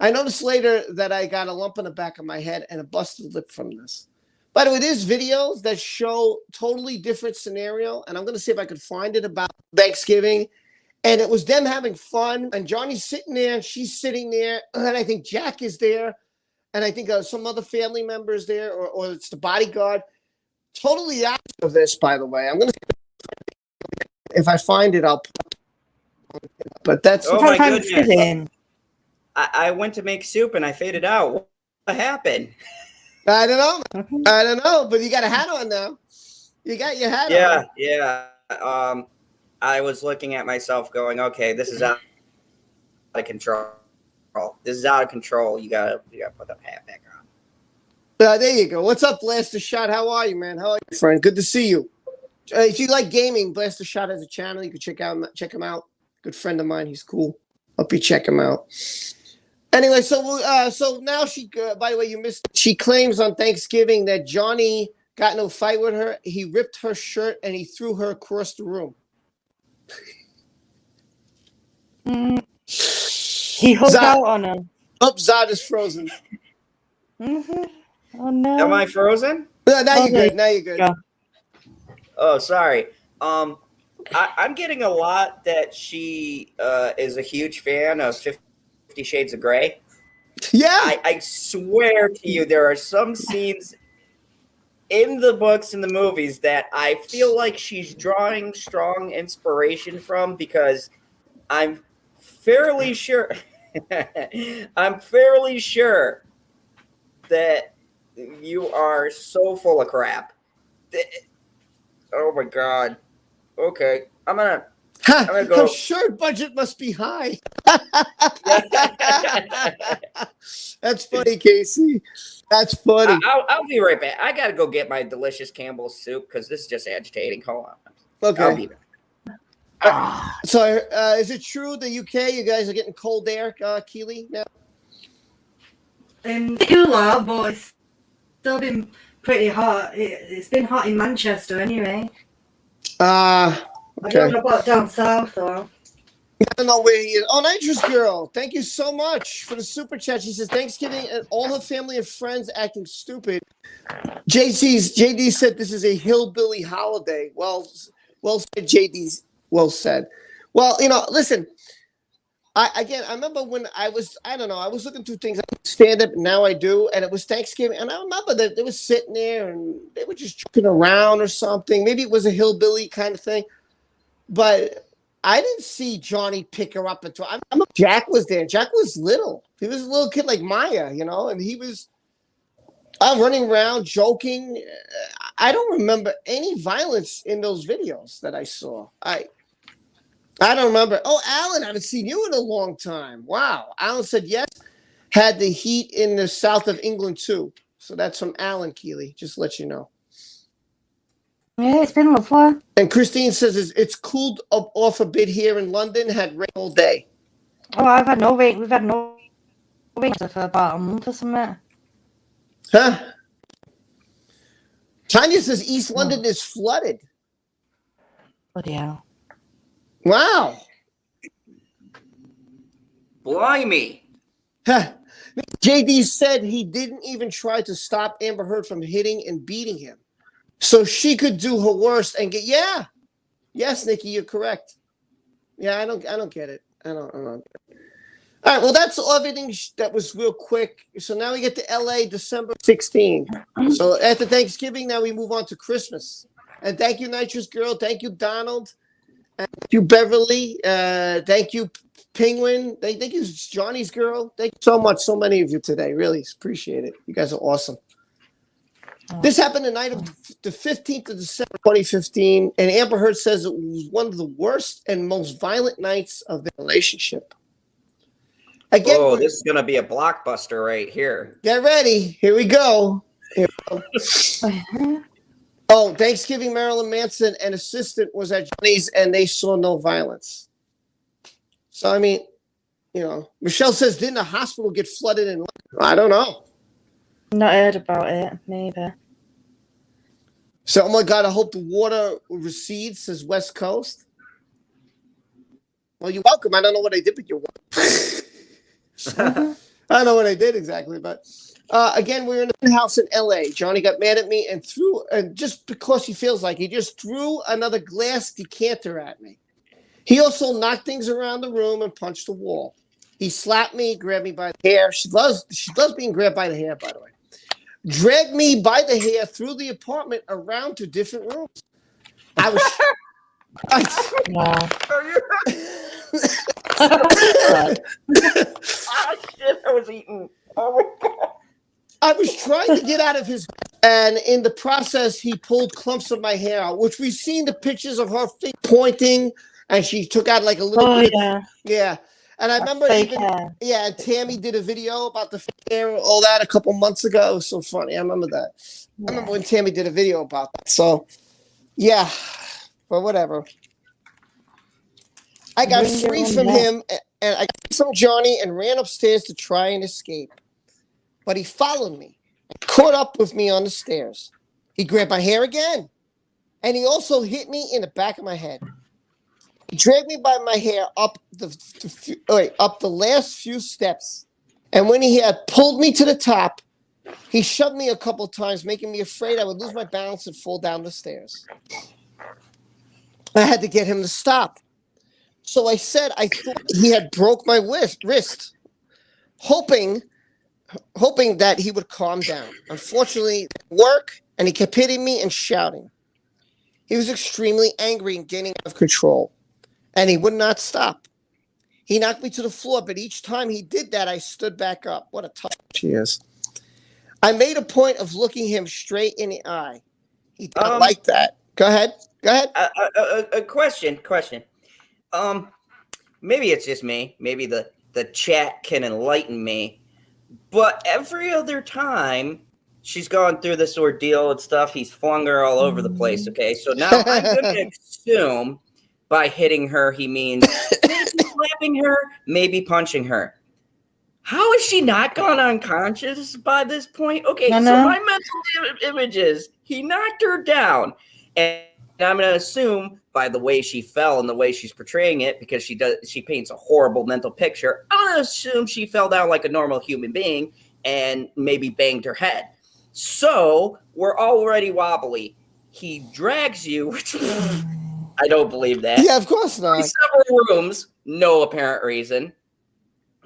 I noticed later that I got a lump on the back of my head and a busted lip from this. By the way, there's videos that show totally different scenario, and I'm going to see if I could find it about Thanksgiving. And it was them having fun, and Johnny's sitting there, she's sitting there, and I think Jack is there, and I think some other family members there, or it's the bodyguard. Totally the opposite of this, by the way. I'm going to, if I find it, I'll. But that's. Oh my goodness! I went to make soup and I faded out. What happened? I don't know. I don't know, but you got a hat on now. You got your hat on. Yeah. I was looking at myself going, okay, this is out of control. This is out of control. You gotta put the hat back on. There you go. What's up, Blaster Shot? How are you, man? How are you, friend? Good to see you. If you like gaming, Blaster Shot has a channel. You can check him out. Good friend of mine. He's cool. Hope you check him out. Anyway, so now she. By the way, you missed. She claims on Thanksgiving that Johnny got in a fight with her. He ripped her shirt and he threw her across the room. He hugged out on her. Oh, Zod is frozen. Oh no. Am I frozen? No, now you're good. Now you're good. Yeah. Oh, sorry. I'm getting a lot that she is a huge fan of 50 Shades of Grey. Yeah. I swear to you, there are some scenes in the books and the movies that I feel like she's drawing strong inspiration from, because I'm fairly sure that you are so full of crap. Oh my god. Okay. I'm gonna go. Her shirt budget must be high. That's funny, Casey. That's funny. I'll be right back. I gotta go get my delicious Campbell's soup because this is just agitating. Hold on. Okay. I'll be back. So, is it true the UK, you guys are getting cold air, Keely, now? Cooler, but it's still been pretty hot. It's been hot in Manchester anyway. Okay. I don't know about down south though. I don't know where he is. Oh, Nitrous Girl, thank you so much for the super chat. She says, Thanksgiving and all her family and friends acting stupid. JD said this is a hillbilly holiday. Well said, JD's. Well said. Well, listen, I remember when I was looking through things. I didn't stand up, now I do, and it was Thanksgiving, and I remember that they were sitting there and they were just joking around or something. Maybe it was a hillbilly kind of thing, but I didn't see Johnny pick her up and throw. I remember Jack was there. Jack was little. He was a little kid like Maya, and he was running around joking. I don't remember any violence in those videos that I saw. I don't remember. Oh, Alan, I haven't seen you in a long time. Wow. Alan said yes. Had the heat in the south of England too. So that's from Alan Keeley. Just to let you know. Yeah, it's been lovely. And Christine says it's cooled off a bit here in London. Had rain all day. Oh, I've had no rain. We've had no rain for about a month or something. Huh? Tanya says East London is flooded. Bloody hell. Wow. Blimey. Huh. JD said he didn't even try to stop Amber Heard from hitting and beating him, so she could do her worst and get. Yeah. Yes, Nikki, you're correct. Yeah, I don't get it. I don't get it. All right, well, that's everything that was real quick. So now we get to LA December 16th. So after Thanksgiving, now we move on to Christmas. And thank you, Nitrous Girl. Thank you, Donald. Thank you, Beverly. Thank you, Penguin. Thank you, Johnny's Girl. Thank you so much, so many of you today. Really appreciate it. You guys are awesome. This happened the night of the 15th of December, 2015, and Amber Heard says it was one of the worst and most violent nights of their relationship. Again, this is going to be a blockbuster right here. Get ready. Here we go. Oh, Thanksgiving, Marilyn Manson and assistant was at Johnny's, and they saw no violence. So, I mean, Michelle says, didn't the hospital get flooded in London? I don't know. Not heard about it, maybe. So, oh my God, I hope the water recedes, says West Coast. Well, you're welcome. I don't know what I did with your water. I don't know what I did exactly, but again, we were in a house in LA. Johnny got mad at me and threw, and just because he feels like he just threw another glass decanter at me. He also knocked things around the room and punched the wall. He slapped me, grabbed me by the hair. She loves being grabbed by the hair, by the way. Dragged me by the hair through the apartment around to different rooms. I was. Wow. Shit, I was eating. Oh my God. I was trying to get out of his, and in the process, he pulled clumps of my hair out, which we've seen the pictures of her feet pointing, and she took out like a little Oh bit. yeah. And I That's remember fake even, hair. yeah, and Tammy did a video about the fake hair and all that a couple months ago. It was so funny. I remember that. I remember when Tammy did a video about that. So, yeah, but whatever. I got Bring free your own from hair. him, and I got from Johnny and ran upstairs to try and escape. But he followed me, caught up with me on the stairs. He grabbed my hair again, and he also hit me in the back of my head. He dragged me by my hair up the last few steps, and when he had pulled me to the top, he shoved me a couple times, making me afraid I would lose my balance and fall down the stairs. I had to get him to stop. So I said I thought he had broke my wrist, hoping that he would calm down. Unfortunately, it didn't work, and he kept hitting me and shouting. He was extremely angry and getting out of control, and he would not stop. He knocked me to the floor, but each time he did that, I stood back up. What a tough she is. I made a point of looking him straight in the eye. He didn't like that. Go ahead. A question. Maybe it's just me. Maybe the chat can enlighten me. But every other time she's gone through this ordeal and stuff, he's flung her all over the place. Okay, so now I'm going to assume by hitting her, he means maybe slapping her, maybe punching her. How is she not gone unconscious by this point? Okay, so my mental image is he knocked her down, and I'm going to assume by the way she fell and the way she's portraying it, because she paints a horrible mental picture, I'm going to assume she fell down like a normal human being and maybe banged her head. So we're already wobbly. He drags you, which I don't believe that. Yeah, of course not. Several rooms, no apparent reason.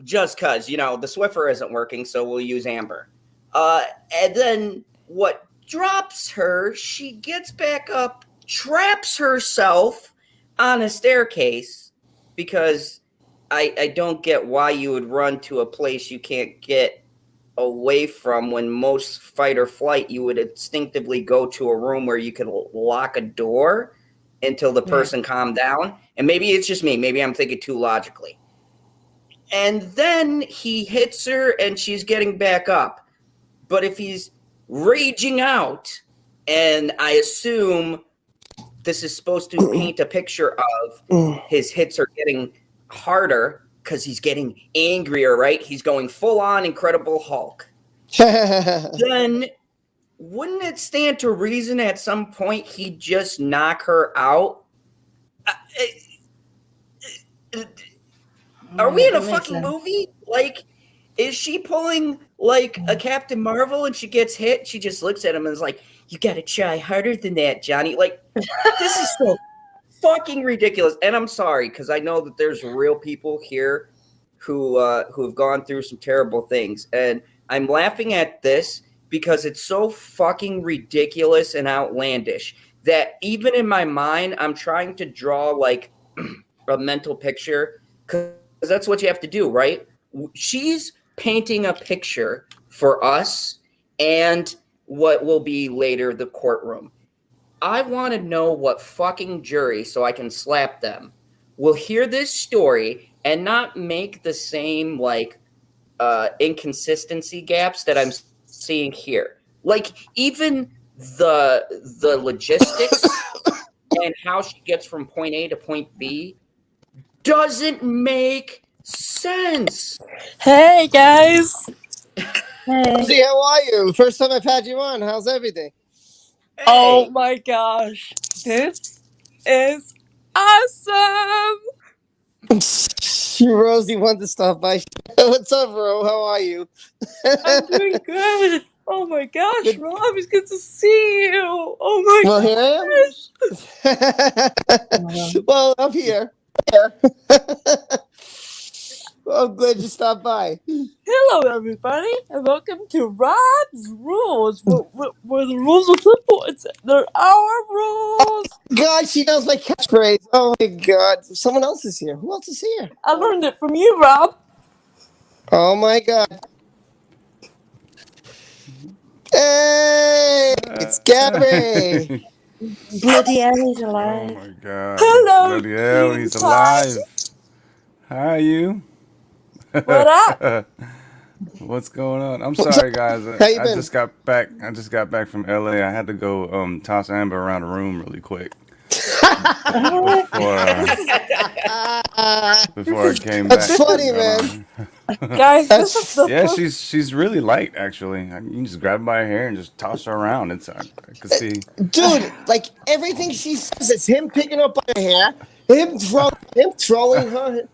Just because, the Swiffer isn't working, so we'll use Amber. And then what drops her, she gets back up, traps herself on a staircase, because I don't get why you would run to a place you can't get away from when most fight or flight you would instinctively go to a room where you could lock a door until the person calmed down. And maybe it's just me. Maybe I'm thinking too logically. And then he hits her and she's getting back up. But if he's raging out, and I assume this is supposed to paint a picture of his hits are getting harder because he's getting angrier, right? He's going full on Incredible Hulk. Then wouldn't it stand to reason at some point he'd just knock her out? Are we in a fucking movie? Like, is she pulling like a Captain Marvel and she gets hit? She just looks at him and is like, "You gotta try harder than that, Johnny." Like, this is so fucking ridiculous. And I'm sorry, because I know that there's real people here who have gone through some terrible things. And I'm laughing at this because it's so fucking ridiculous and outlandish that even in my mind, I'm trying to draw like a mental picture, because that's what you have to do, right? She's painting a picture for us and what will be later the courtroom. I want to know what fucking jury, so I can slap them, will hear this story and not make the same like inconsistency gaps that I'm seeing here. Like, even the logistics and how she gets from point A to point B doesn't make sense. Hey guys. Hey. See, how are you? First time I've had you on. How's everything? Hey. Oh my gosh. This is awesome. Rosie wanted to stop by. What's up, Ro? How are you? I'm doing good. Oh my gosh, Good. Rob, it's good to see you. Oh my Well, gosh. here I am. Well, I'm here. Well, I'm glad you stopped by. Hello everybody, and welcome to Rob's Rules, where the rules are simple. They're our rules. God, she knows my catchphrase. Oh my God. Someone else is here. Who else is here? I learned it from you, Rob. Oh my God. Hey, it's Gary. Bloody hell, he's Oh alive. my God. Hello, Bloody hell, he's Team Pie. alive. How are you? What up? What's going on? I'm What's up? sorry, guys. How you I been? just got back. I just got back from LA. I had to go toss Amber around the room really quick before before I came That's back and funny, got man. on. Guys, this is That's the Yeah, first. she's really light actually. You can just grab her by her hair and just toss her around. I could see. dude. Like everything she says is him picking up her hair, him throwing her.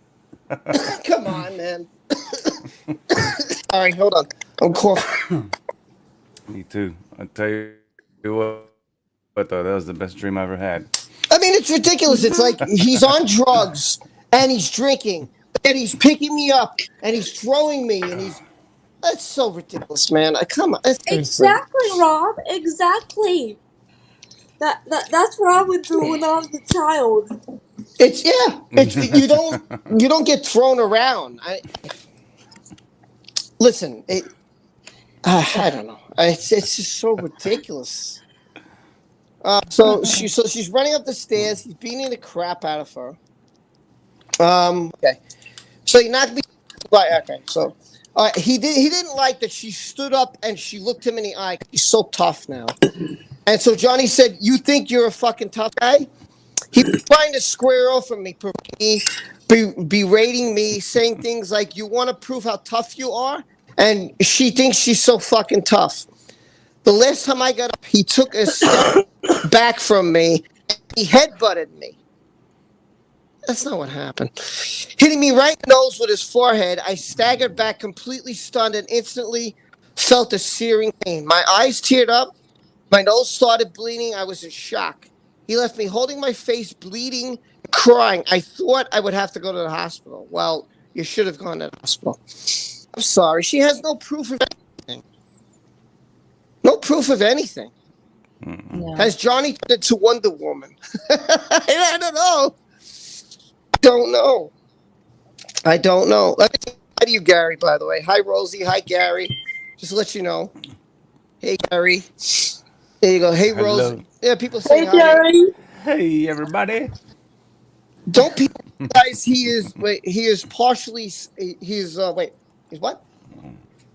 Come on, man. All right, hold on. I'm coughing. Me too. I tell you what though, that was the best dream I ever had. I mean, it's ridiculous. It's like he's on drugs and he's drinking and he's picking me up and he's throwing me and he's. That's so ridiculous, man. Come on. Seriously. Exactly, Rob. Exactly. That's what I would do when I was a child. It's you don't get thrown around. Listen. I don't know. It's just so ridiculous. So she's running up the stairs. He's beating the crap out of her. Okay. So he knocked me. Right. Okay. So he didn't like that she stood up and she looked him in the eye. He's so tough now. And so Johnny said, "You think you're a fucking tough guy?" He was trying to square off from me, berating me, saying things like, "You want to prove how tough you are?" And she thinks she's so fucking tough. The last time I got up, he took a step back from me. And he headbutted me. That's not what happened. Hitting me right in the nose with his forehead, I staggered back, completely stunned, and instantly felt a searing pain. My eyes teared up. My nose started bleeding. I was in shock. He left me holding my face, bleeding, crying. I thought I would have to go to the hospital. Well, you should have gone to the hospital. I'm sorry. She has no proof of anything. No proof of anything. No. Has Johnny turned into Wonder Woman? I don't know. Don't know. I don't know. Let me say hi to you, Gary, by the way. Hi, Rosie. Hi, Gary. Just to let you know. Hey, Gary. There you go. Hey, Hello. Rosie. Yeah, people say Hey, hi. Gary. Hey everybody. Don't people realize he is partially, he's what?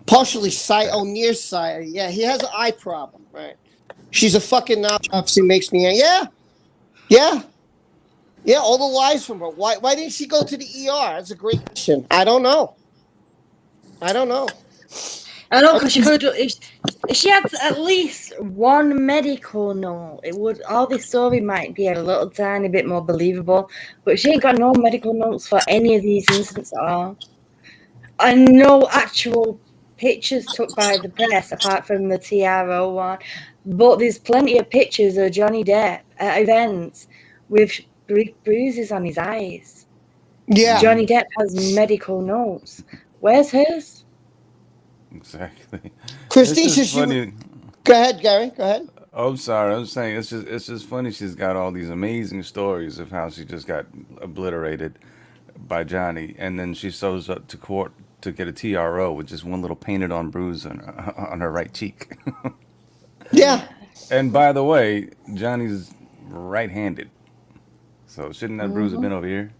Partially sight, nearsighted. Yeah, he has an eye problem, right? She's a fucking obviously makes me, yeah, all the lies from her. Why didn't she go to the ER? That's a great question. I don't know. I know, because she could. If she had at least one medical note, it would. All this story might be a little tiny bit more believable. But she ain't got no medical notes for any of these incidents at all, and no actual pictures took by the press apart from the TRO one. But there's plenty of pictures of Johnny Depp at events with bruises on his eyes. Yeah. Johnny Depp has medical notes. Where's hers? Exactly. Christine, It's just since funny. you go ahead, Gary. Go ahead. Oh, I'm sorry. I'm saying it's just funny. She's got all these amazing stories of how she just got obliterated by Johnny, and then she shows up to court to get a TRO with just one little painted on bruise on her right cheek. Yeah. And by the way, Johnny's right-handed, so shouldn't that bruise have been over here?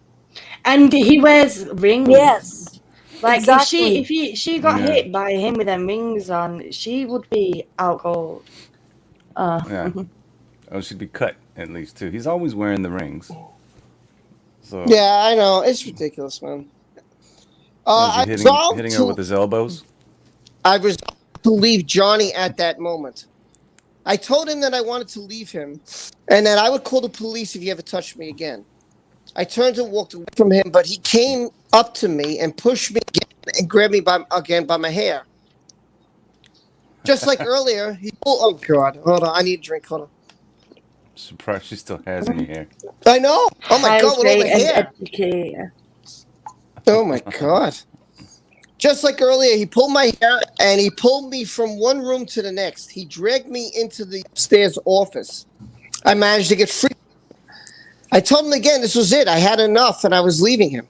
And he wears rings. Yes. Like Exactly. if she got Yeah. hit by him with them rings on, she would be out cold. Yeah. Oh, she'd be cut at least too. He's always wearing the rings. So Yeah, I know. It's ridiculous, man. I was he resolved hitting her with his elbows? I resolved to leave Johnny at that moment. I told him that I wanted to leave him and that I would call the police if he ever touched me again. I turned and walked away from him, but he came up to me and pushed me again and grabbed me by my hair. Just like earlier, he pulled. Oh, God. Hold on. I need a drink. Hold on. Surprised she still has any hair. I know. Oh, my God. With all the hair. Educator. Oh, my God. Just like earlier, he pulled my hair and he pulled me from one room to the next. He dragged me into the upstairs office. I managed to get free. I told him again, this was it. I had enough and I was leaving him.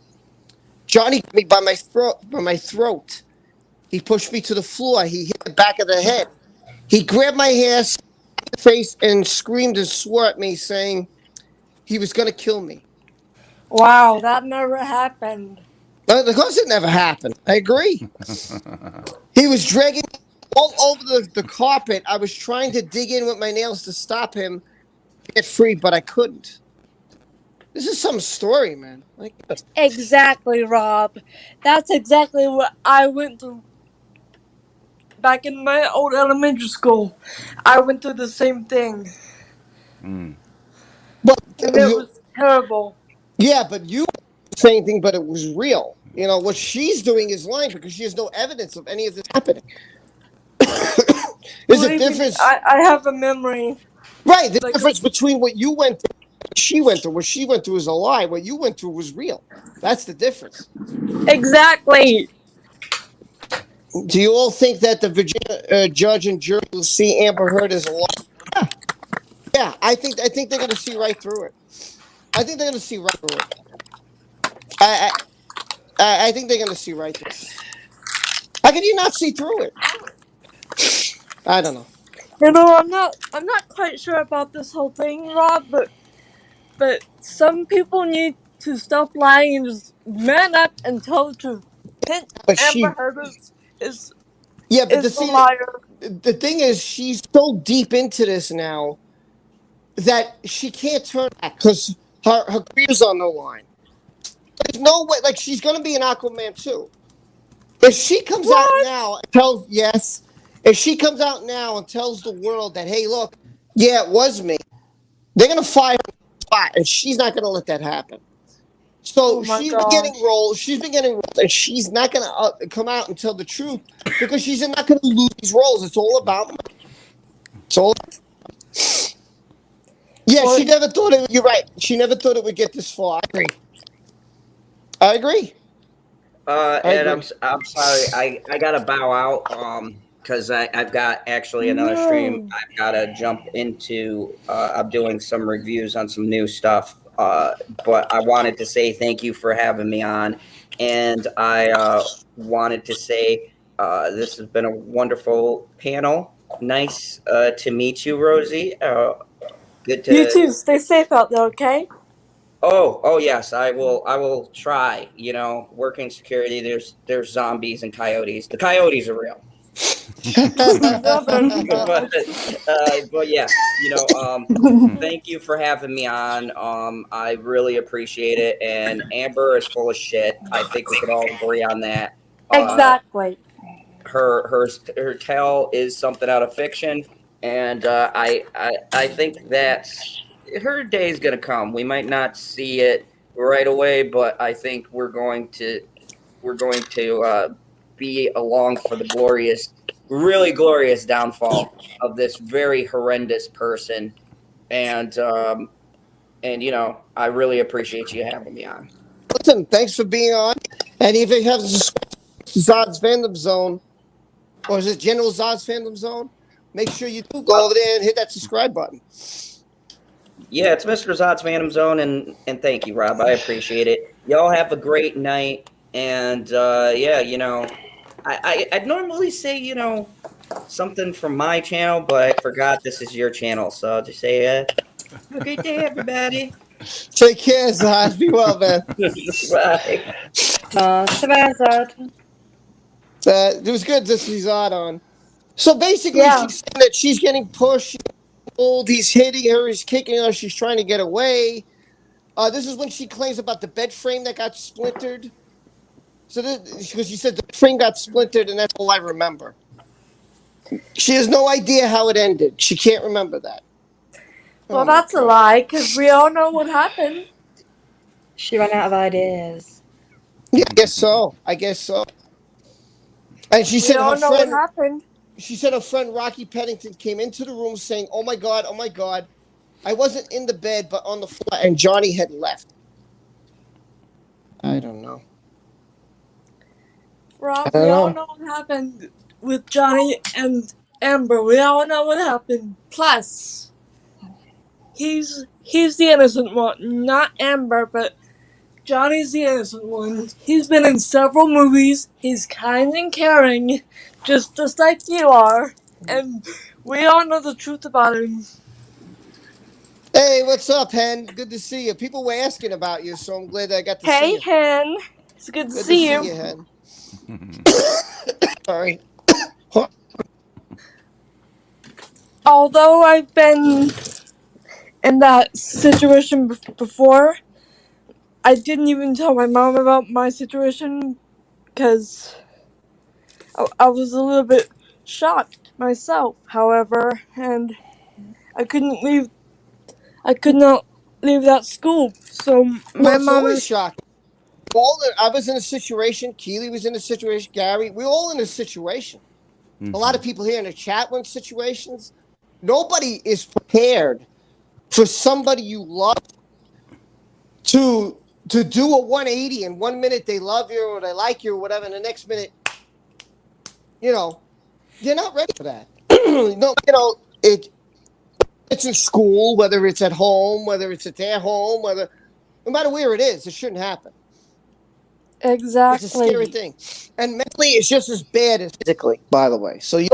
Johnny got me by my throat. He pushed me to the floor. He hit the back of the head. He grabbed my hair, face, and screamed and swore at me, saying he was going to kill me. Wow, that never happened. Of course, it never happened. I agree. He was dragging me all over the carpet. I was trying to dig in with my nails to stop him, get free, but I couldn't. This is some story, man. Like, Exactly, Rob. That's exactly what I went through back in my old elementary school. I went through the same thing, but and it was terrible. yeah, but you saying thing, but it was real. You know what she's doing is lying because she has no evidence of any of this happening. There's a Believe me, difference, I have a memory. right? The Like, difference between what you went through, what she went through. What she went through is a lie. What you went through was real. That's the difference. exactly. Do you all think that the Virginia judge and jury will see Amber Heard as a lie? Yeah. I think they're going to see right through it. I think they're going to see right through it. I think they're going to see right through it. How can you not see through it? I don't know. You know, I'm not quite sure about this whole thing, Rob, but some people need to stop lying and just man up and tell the truth. Hint, But Amber Heard is yeah, but the liar. the thing is, she's so deep into this now that she can't turn back because her career's on the line. There's no way, like, she's going to be an Aquaman too. If she comes out now and tells, yes, if she comes out now and tells the world that, hey, look, yeah, it was me, they're going to fire her, and she's not going to let that happen. So Oh my she's gosh. been getting roles. She's been getting roles, and she's not going to come out and tell the truth because she's not going to lose these roles. It's all about money. It's all. Yeah, Well, she never thought it. You're right. She never thought it would get this far. I agree. And agree. I'm sorry, I gotta bow out because I've got actually another stream I've gotta jump into. I'm doing some reviews on some new stuff, but I wanted to say thank you for having me on, and I wanted to say this has been a wonderful panel. Nice to meet you, Rosie. Good to you too. Stay safe out there, okay? Oh yes, I will. I will try. You know, working security. There's zombies and coyotes. The coyotes are real. But yeah, you know, thank you for having me on. I really appreciate it. And Amber is full of shit. I think we could all agree on that. Exactly. Her tale is something out of fiction, and I think that her day is going to come. We might not see it right away, but I think we're going to be along for the really glorious downfall of this very horrendous person. And you know, I really appreciate you having me on. Listen, thanks for being on. And if you have Zod's Fandom Zone, or is it General Zod's Fandom Zone? Make sure you do go over there and hit that subscribe button. Yeah, it's Mr. Zod's Phantom Zone, and thank you, Rob. I appreciate it. Y'all have a great night, and yeah, you know, I'd normally say, you know, something from my channel, but I forgot this is your channel, so I'll just say, have a great day, everybody. Take care, Zod. Be well, man. Bye. Bye, Zod. It was good to see Zod on. So basically, Yeah. she's saying that she's getting pushed. He's hitting her, he's kicking her, she's trying to get away. This is when she claims about the bed frame that got splintered. So because she said the frame got splintered, and that's all I remember. She has no idea how it ended. She can't remember that. Well, that's a lie, because we all know what happened. She ran out of ideas. Yeah, I guess so. And she We said all her know what friend. happened. She said her friend Rocky Pennington came into the room saying, oh my God, I wasn't in the bed, but on the floor, and Johnny had left. I don't know. Rob, we all know what happened with Johnny and Amber. We all know what happened. Plus, he's the innocent one, not Amber, but Johnny's the innocent one. He's been in several movies. He's kind and caring, just like you are. And We all know the truth about him. Hey, what's up, Hen? Good to see you. People were asking about you, so I'm glad I got to see Hey, you. Hen. It's good to Good to see see you. you, Hen. Sorry. Although I've been in that situation before, I didn't even tell my mom about my situation because I was a little bit shocked myself, however, and I could not leave that school. So Well, my it's mom always is shocking. I was in a situation. Keely was in a situation. Gary, we're all in a situation. A lot of people here in the chat were in situations. Nobody is prepared for somebody you love to do a 180. In 1 minute they love you or they like you or whatever, and the next minute, you're not ready for that. No, it's in school, whether it's at home, whether it's at their home, no matter where it is, it shouldn't happen. It's a scary exactly. thing. And mentally, it's just as bad as physically, by the way. So you're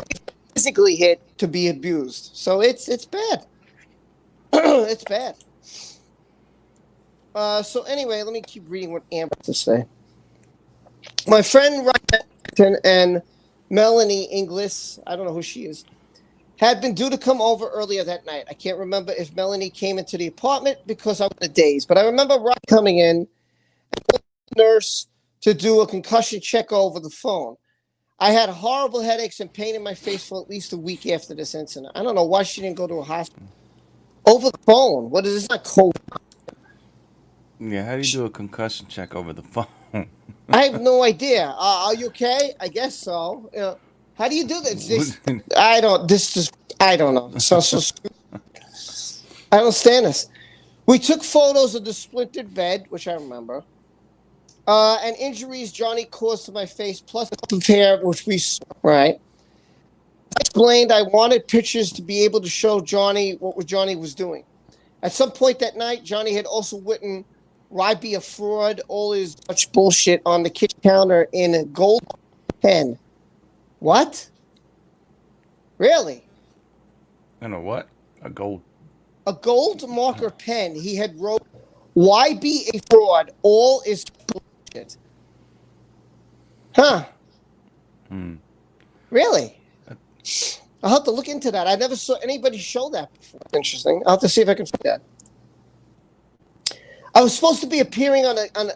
physically hit to be abused. So it's bad. It's bad. So anyway, let me keep reading what Amber has to say. My friend Ryan and Melanie Inglis, I don't know who she is, had been due to come over earlier that night. I can't remember if Melanie came into the apartment because I was in a daze, but I remember Ryan coming in and the nurse to do a concussion check over the phone. I had horrible headaches and pain in my face for at least a week after this incident. I don't know why she didn't go to a hospital. Over the phone. What is this? Not cold. Yeah, how do you do a concussion check over the phone? I have no idea. Are you okay? I guess so. How do you do this? I don't. I don't know. So stupid. I don't stand this. We took photos of the splintered bed, which I remember, and injuries Johnny caused to my face, plus a hair, which we right. I explained I wanted pictures to be able to show Johnny what Johnny was doing. At some point that night, Johnny had also written, "Why be a fraud?" All his much bullshit on the kitchen counter in a gold pen. What? Really? I know what? A gold. A gold marker pen. He had wrote, "Why be a fraud? All is bullshit." Huh? Really? I'll have to look into that. I never saw anybody show that before. Interesting. I'll have to see if I can find that. I was supposed to be appearing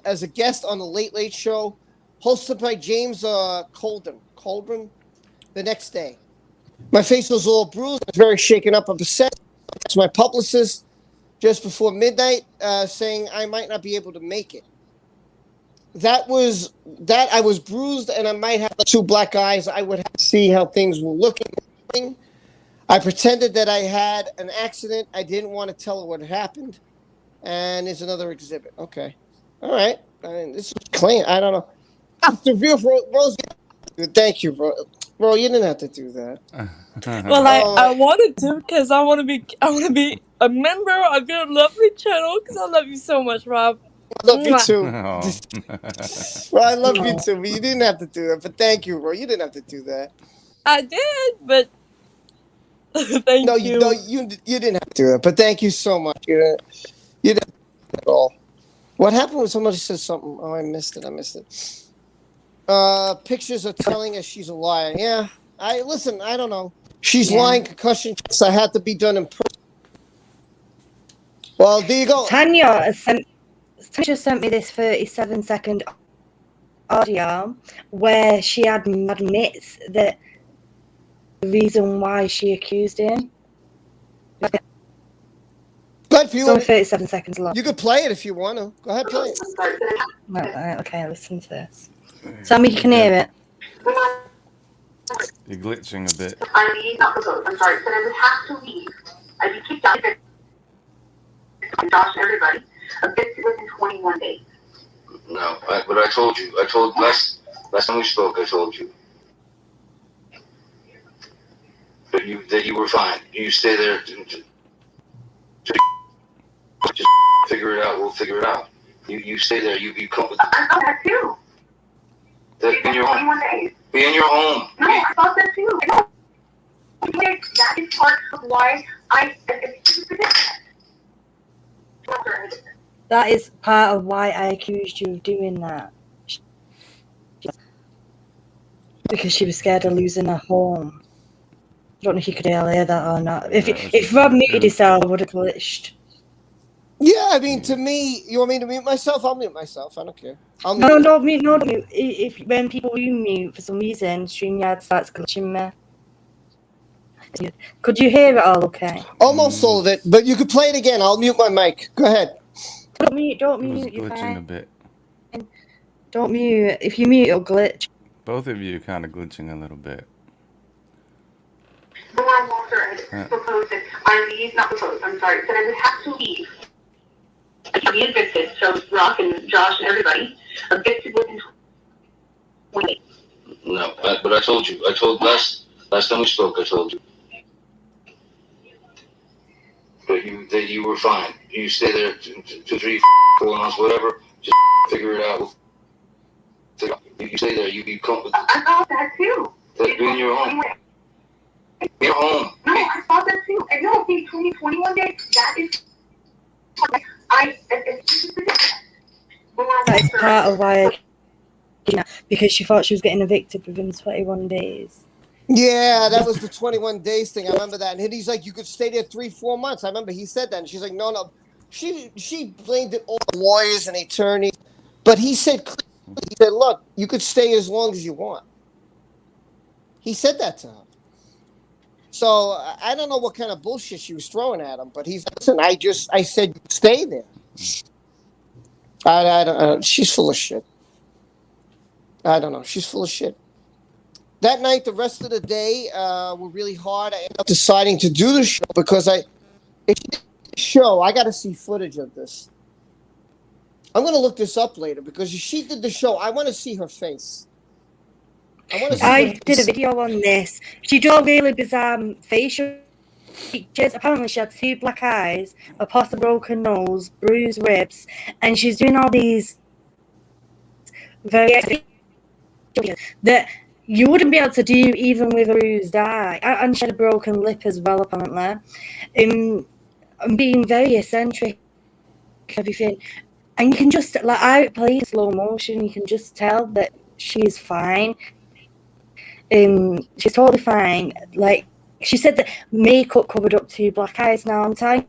as a guest on the Late Late Show, hosted by James Coldren, the next day. My face was all bruised. I was very shaken up, upset. It's my publicist just before midnight, saying I might not be able to make it. That I was bruised, and I might have 2 black eyes. I would have to see how things were looking. I pretended that I had an accident. I didn't want to tell her what had happened. And there's another exhibit. Okay. All right. I mean, this is clean. I don't know. After view for Rose. Thank you, bro. Bro, you didn't have to do that. Well, I wanted to because I want to be a member of your lovely channel because I love you so much, Rob. I love you Mwah. too. Oh. Well, I love you too, but you didn't have to do that. But thank you, bro. You didn't have to do that. I did, but thank you. No, you didn't have to do that. But thank you so much. You didn't at all. What happened when somebody said something? Oh, I missed it. Pictures are telling us she's a liar. Yeah. I don't know. She's lying. Concussion tests I had to be done in person. Well, there you go. Tanya sent me this 37-second audio where she admits that the reason why she accused him. Go ahead, if you It's only 37 seconds long. You could play it if you want to. Go ahead, play it. Right, okay, listen to this. Tell me you can hear it. You're glitching a bit. I'm sorry, but I would have to leave. I'd be kicked out. Josh, everybody. I'm 50 within 21 days. No, but I told you. Last time we spoke, I told you. That you were fine. You stay there. Just figure it out. We'll figure it out. You stay there. You come with. I thought that too. Be in your home. 21 days. Be in your home. No, I thought that too. That is part of why I That is part of why I accused you of doing that. Because she was scared of losing her home. I don't know if you could hear that or not. If Rob muted himself, I would have glitched. Yeah, I mean, to me, you want me to mute myself? I'll mute myself. I don't care. I'll mute. No, don't mute. No, don't mute. If when people do mute, for some reason, StreamYard starts glitching me. Could you hear it all okay? Almost all of it, but you could play it again. I'll mute my mic. Go ahead. Don't mute. It was You're glitching fine. a bit. Don't mute. If you mute, it'll glitch. Both of you kind of glitching a little bit. Laura Walker had proposed that I leave, not proposed, I'm sorry, that I would have to leave. To be evicted, so Rock and Josh and everybody, evicted within 20 days. No, but I told you. I told last time we spoke. I told you. But that you were fine. You stay there 2, 3, 4 months, whatever. Just figure it out. You stay there. You come with. I thought that too. Be in your home. Your home. No, I thought that too. And no, the 21 days, that is. That is part of why because she thought she was getting evicted within 21 days. Yeah, that was the 21 days thing. I remember that. And he's like, you could stay there 3, 4 months. I remember he said that. And she's like, no. She blamed it on lawyers and attorneys. But he said, look, you could stay as long as you want. He said that to her. So I don't know what kind of bullshit she was throwing at him. But he's listen, I said, stay there. I don't she's full of shit. I don't know. She's full of shit. That night, the rest of the day were really hard. I ended up deciding to do the show because I got to see footage of this. I'm going to look this up later because she did the show. I want to see her face. I did a video on this. She drew really bizarre facial features. Apparently, she had 2 black eyes, a possible broken nose, bruised ribs, and she's doing all these very that you wouldn't be able to do even with a bruised eye. And she had a broken lip as well, apparently. I'm being very eccentric, everything. And you can just, like, I play in slow motion, you can just tell that she's fine. She's totally fine. Like, she said that makeup covered up 2 black eyes. Now, I'm telling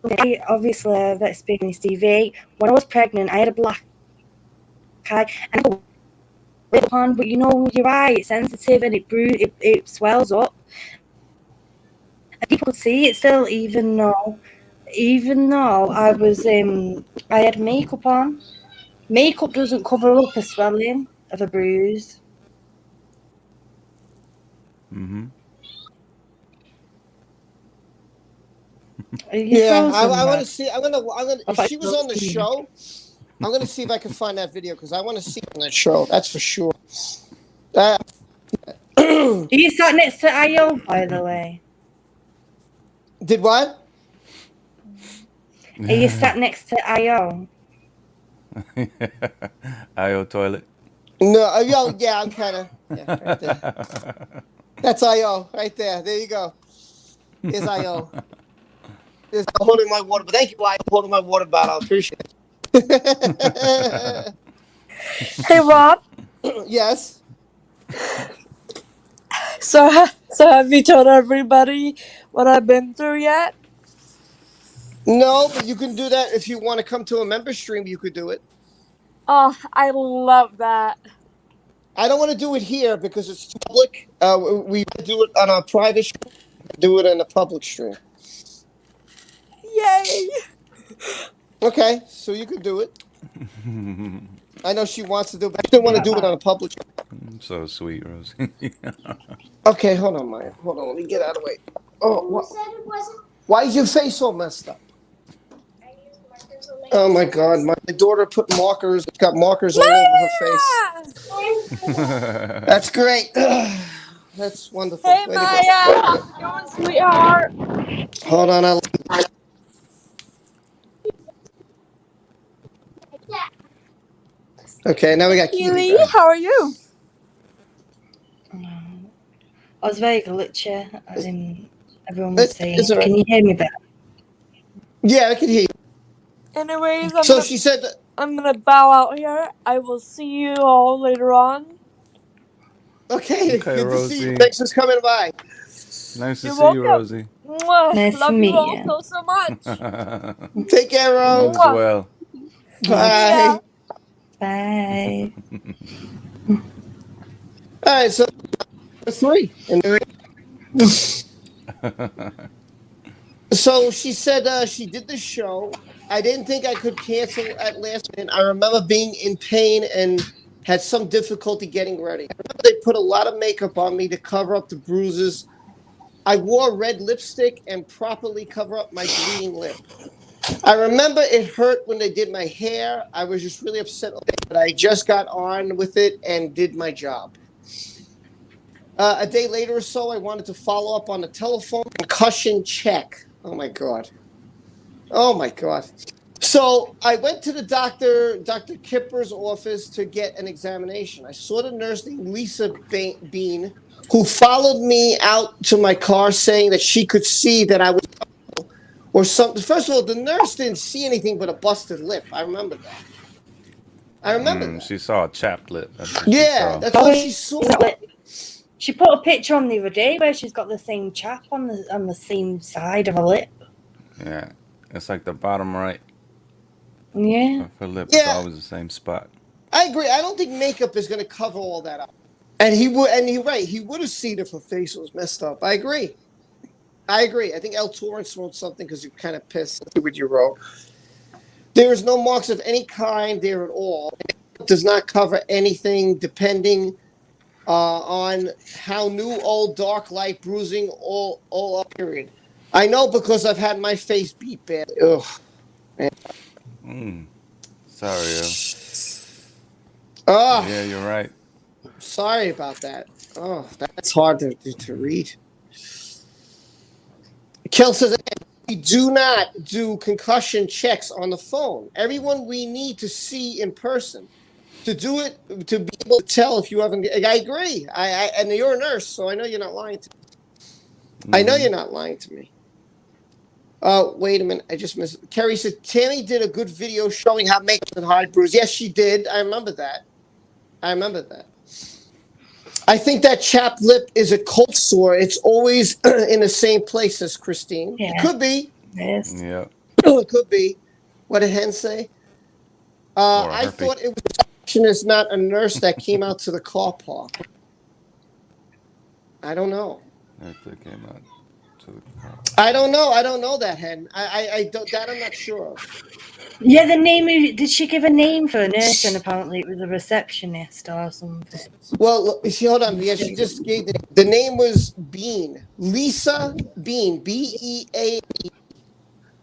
you, obviously, I've experienced TV. When I was pregnant, I had a black eye. And on, but you know your eye, it's sensitive and it swells up. And people could see it still, even though I was I had makeup on. Makeup doesn't cover up a swelling of a bruise. Yeah, I want to see. I'm gonna. If she was on the show, I'm gonna see if I can find that video because I want to see her on that show. That's for sure. Are you sat next to Io, by the way? Did what? Are you sat next to Io? IO toilet. No, yeah, I'm kind of right there. That's IO right there. There you go. Here's IO. Here's holding my water. But thank you, IO, holding my water bottle. I appreciate it. Hey, Rob. Yes. So have you told everybody what I've been through yet? No, but you can do that if you want to come to a member stream. You could do it. Oh, I love that. I don't want to do it here because it's public. We do it on our private stream. Do it in a public stream. Yay! Okay, so you could do it. I know she wants to do it, but I still want to do it on a public stream. So sweet, Rosie. Okay, hold on, Maya. Hold on, let me get out of the way. Oh, why is your face all messed up? Oh my God, my daughter put markers. Got markers all over her face. That's great. That's wonderful. Hey, Way to Maya, how's it going, sweetheart? go. Hold on, Okay, now we got Keely, Keely. how are you? I was very glitchy. Everyone was saying, It's all right. "Can you hear me better?" Yeah, I can hear you. Anyways, So she said that. I'm gonna bow out here. I will see you all later on. Okay, Okay, good to see you. Rosie. Thanks for coming by. Nice to You're see you, welcome. Rosie. Mwah. Nice to Love you meet all you. so much. Take care, You Rose. as well. Bye. Bye. All right, so 3. So she said she did the show. I didn't think I could cancel at last minute. I remember being in pain and had some difficulty getting ready. I remember they put a lot of makeup on me to cover up the bruises. I wore red lipstick and properly cover up my bleeding lip. I remember it hurt when they did my hair. I was just really upset, but I just got on with it and did my job. A day later or so, I wanted to follow up on the telephone concussion check. Oh my God. Oh my God. So I went to the Dr. Kipper's office to get an examination. I saw the nurse named Lisa Bean, who followed me out to my car saying that she could see that I was or something. First of all, the nurse didn't see anything but a busted lip. I remember that. She saw a chapped lip. That's what she Yeah, saw. that's what she saw. She put a picture on the other day where she's got the same chap on the same side of her lip. Yeah. It's like the bottom right Yeah. of her lip. Yeah. It's always the same spot. I agree. I don't think makeup is going to cover all that up. And he would have seen if her face was messed up. I agree. I think El Torrance wrote something because you're kind of pissed with you wrote. There is no marks of any kind there at all. It does not cover anything depending on how new, old, dark, light, bruising, all up, period. I know because I've had my face beat bad. Ugh. Sorry, yo. Oh, Yeah, you're right. sorry about that. Oh, that's hard to read. Kel says, we do not do concussion checks on the phone. Everyone we need to see in person. To do it, to be able to tell if you haven't. I agree. And you're a nurse, so I know you're not lying to me. I know you're not lying to me. Oh, wait a minute. I just missed. Kerry said, Tammy did a good video showing how makeup and hide bruise. Yes, she did. I remember that. I think that chapped lip is a cold sore. It's always in the same place as Christine. Yeah. It could be. Yes. Yeah. It could be. What did Hen say? I thought it was a receptionist, not a nurse that came out to the car park. I don't know. That came out to the car. I don't know that, Hen. I don't. That I'm not sure of. Yeah, the name. Did she give a name for a nurse? And apparently it was a receptionist or something. Well, hold on. Yeah, she just gave the name was Bean. Lisa Bean. Bean.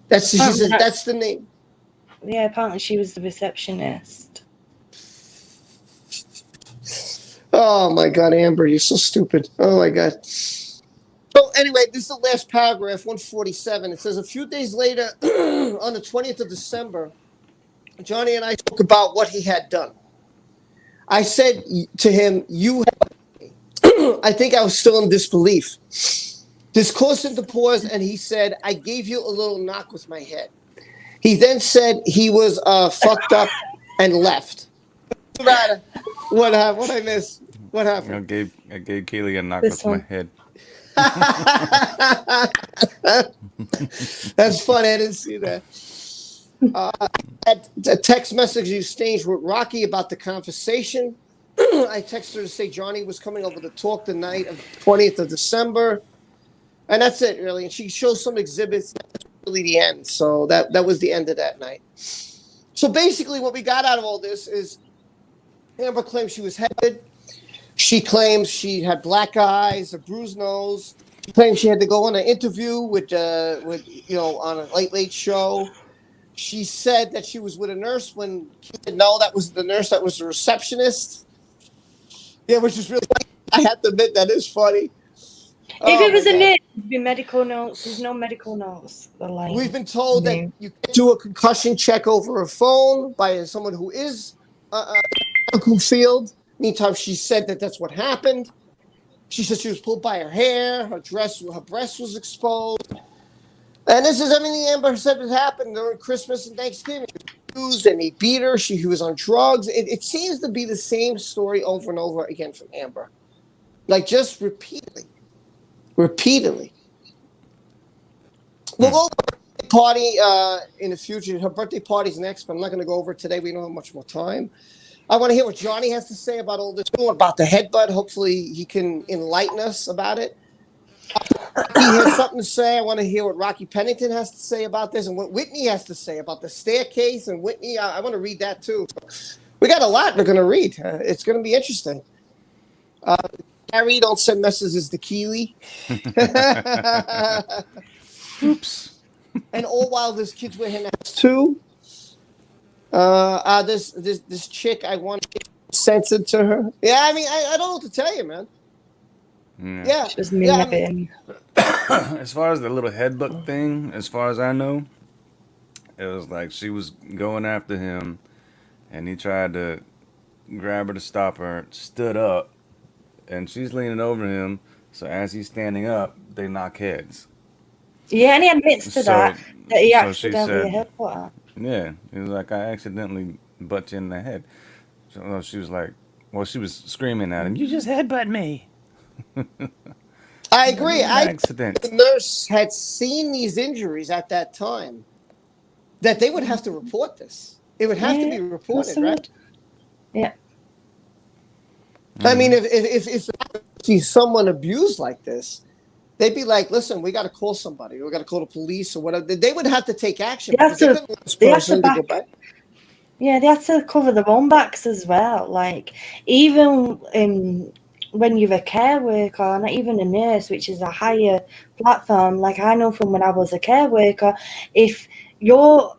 That's the name. Yeah, apparently she was the receptionist. Oh my God, Amber, you're so stupid. Oh my God. So anyway, this is the last paragraph, 147. It says, a few days later, on the 20th of December, Johnny and I spoke about what he had done. I said to him, you have I think I was still in disbelief. This caused him to pause, and he said, I gave you a little knock with my head. He then said he was fucked up and left. What happened? What I missed? What happened? I gave Kaylee a knock with my head. That's funny. I didn't see that. A text message exchanged with Rocky about the conversation. I texted her to say Johnny was coming over to talk the night of the 20th of December. And that's it, really. And she shows some exhibits. That's really the end. So that was the end of that night. So basically what we got out of all this is Amber claims she was headed. She claims she had black eyes, a bruised nose. She claims she had to go on an interview with on a late show. She said that she was with a nurse when she said no, that was the nurse, that was the receptionist. Yeah, which is really funny. I have to admit that is funny. If it was a nurse, it'd be medical notes. There's no medical notes. We've been told that you can do a concussion check over a phone by someone who is medical field. Meantime, she said that that's what happened. She said she was pulled by her hair, her breast was exposed. And this is everything Amber said had happened during Christmas and Thanksgiving. She was abused and he beat her. She was on drugs. It seems to be the same story over and over again from Amber. Like, just repeatedly. Repeatedly. We'll go over the party in the future. Her birthday party's next, but I'm not going to go over it today. We don't have much more time. I want to hear what Johnny has to say about all this, about the headbutt. Hopefully he can enlighten us about it. He has something to say. I want to hear what Rocky Pennington has to say about this and what Whitney has to say about the staircase. And Whitney, I want to read that too. We got a lot we're going to read. It's going to be interesting. Gary, don't send messages to Keely. Oops. And all while there's kids with him too. This chick, I want to censored to her. Yeah, I mean, I don't know what to tell you, man. Yeah. Just me. As far as the little headbutt thing, as far as I know, it was like she was going after him, and he tried to grab her to stop her, stood up, and she's leaning over him. So as he's standing up, they knock heads. Yeah, and he admits to that he accidentally headbutt her. Yeah, he was like, I accidentally butt you in the head. So she was like, well, she was screaming at him, you just headbutt me. I agree. Accident. The nurse had seen these injuries at that time, that they would have to report this. It would have to be reported, right? Yeah. I mean, if she's someone abused like this, they'd be like, listen, we got to call somebody. We got to call the police or whatever. They would have to take action. They have to Yeah, they have to cover their own backs as well. Like, even when you're a care worker, or not even a nurse, which is a higher platform, like I know from when I was a care worker, if you're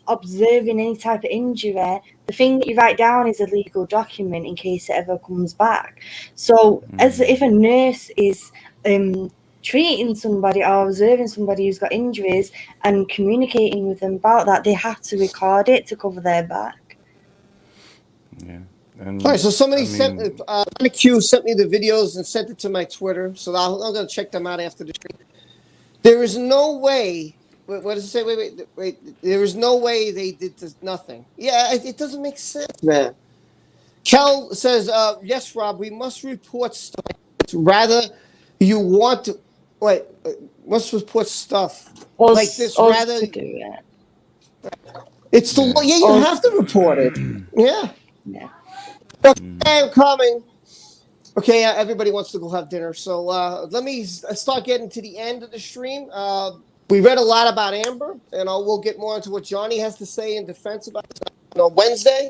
observing any type of injury, the thing that you write down is a legal document in case it ever comes back. So as if a nurse is treating somebody or observing somebody who's got injuries and communicating with them about that, they have to record it to cover their back. Yeah. All right, so somebody sent me the videos and sent it to my Twitter, so I'm going to check them out after the stream. There is no way. What does it say? Wait. There is no way they did this, nothing. Yeah, it doesn't make sense, man. Kel says, yes, Rob, we must report stuff. Rather, you want to. Wait, must report stuff like this. Rather, it's the law. Yeah, you have to report it. Yeah. Okay, I'm coming. Okay, everybody wants to go have dinner, so let me start getting to the end of the stream. We read a lot about Amber, and we'll get more into what Johnny has to say in defense about it on Wednesday,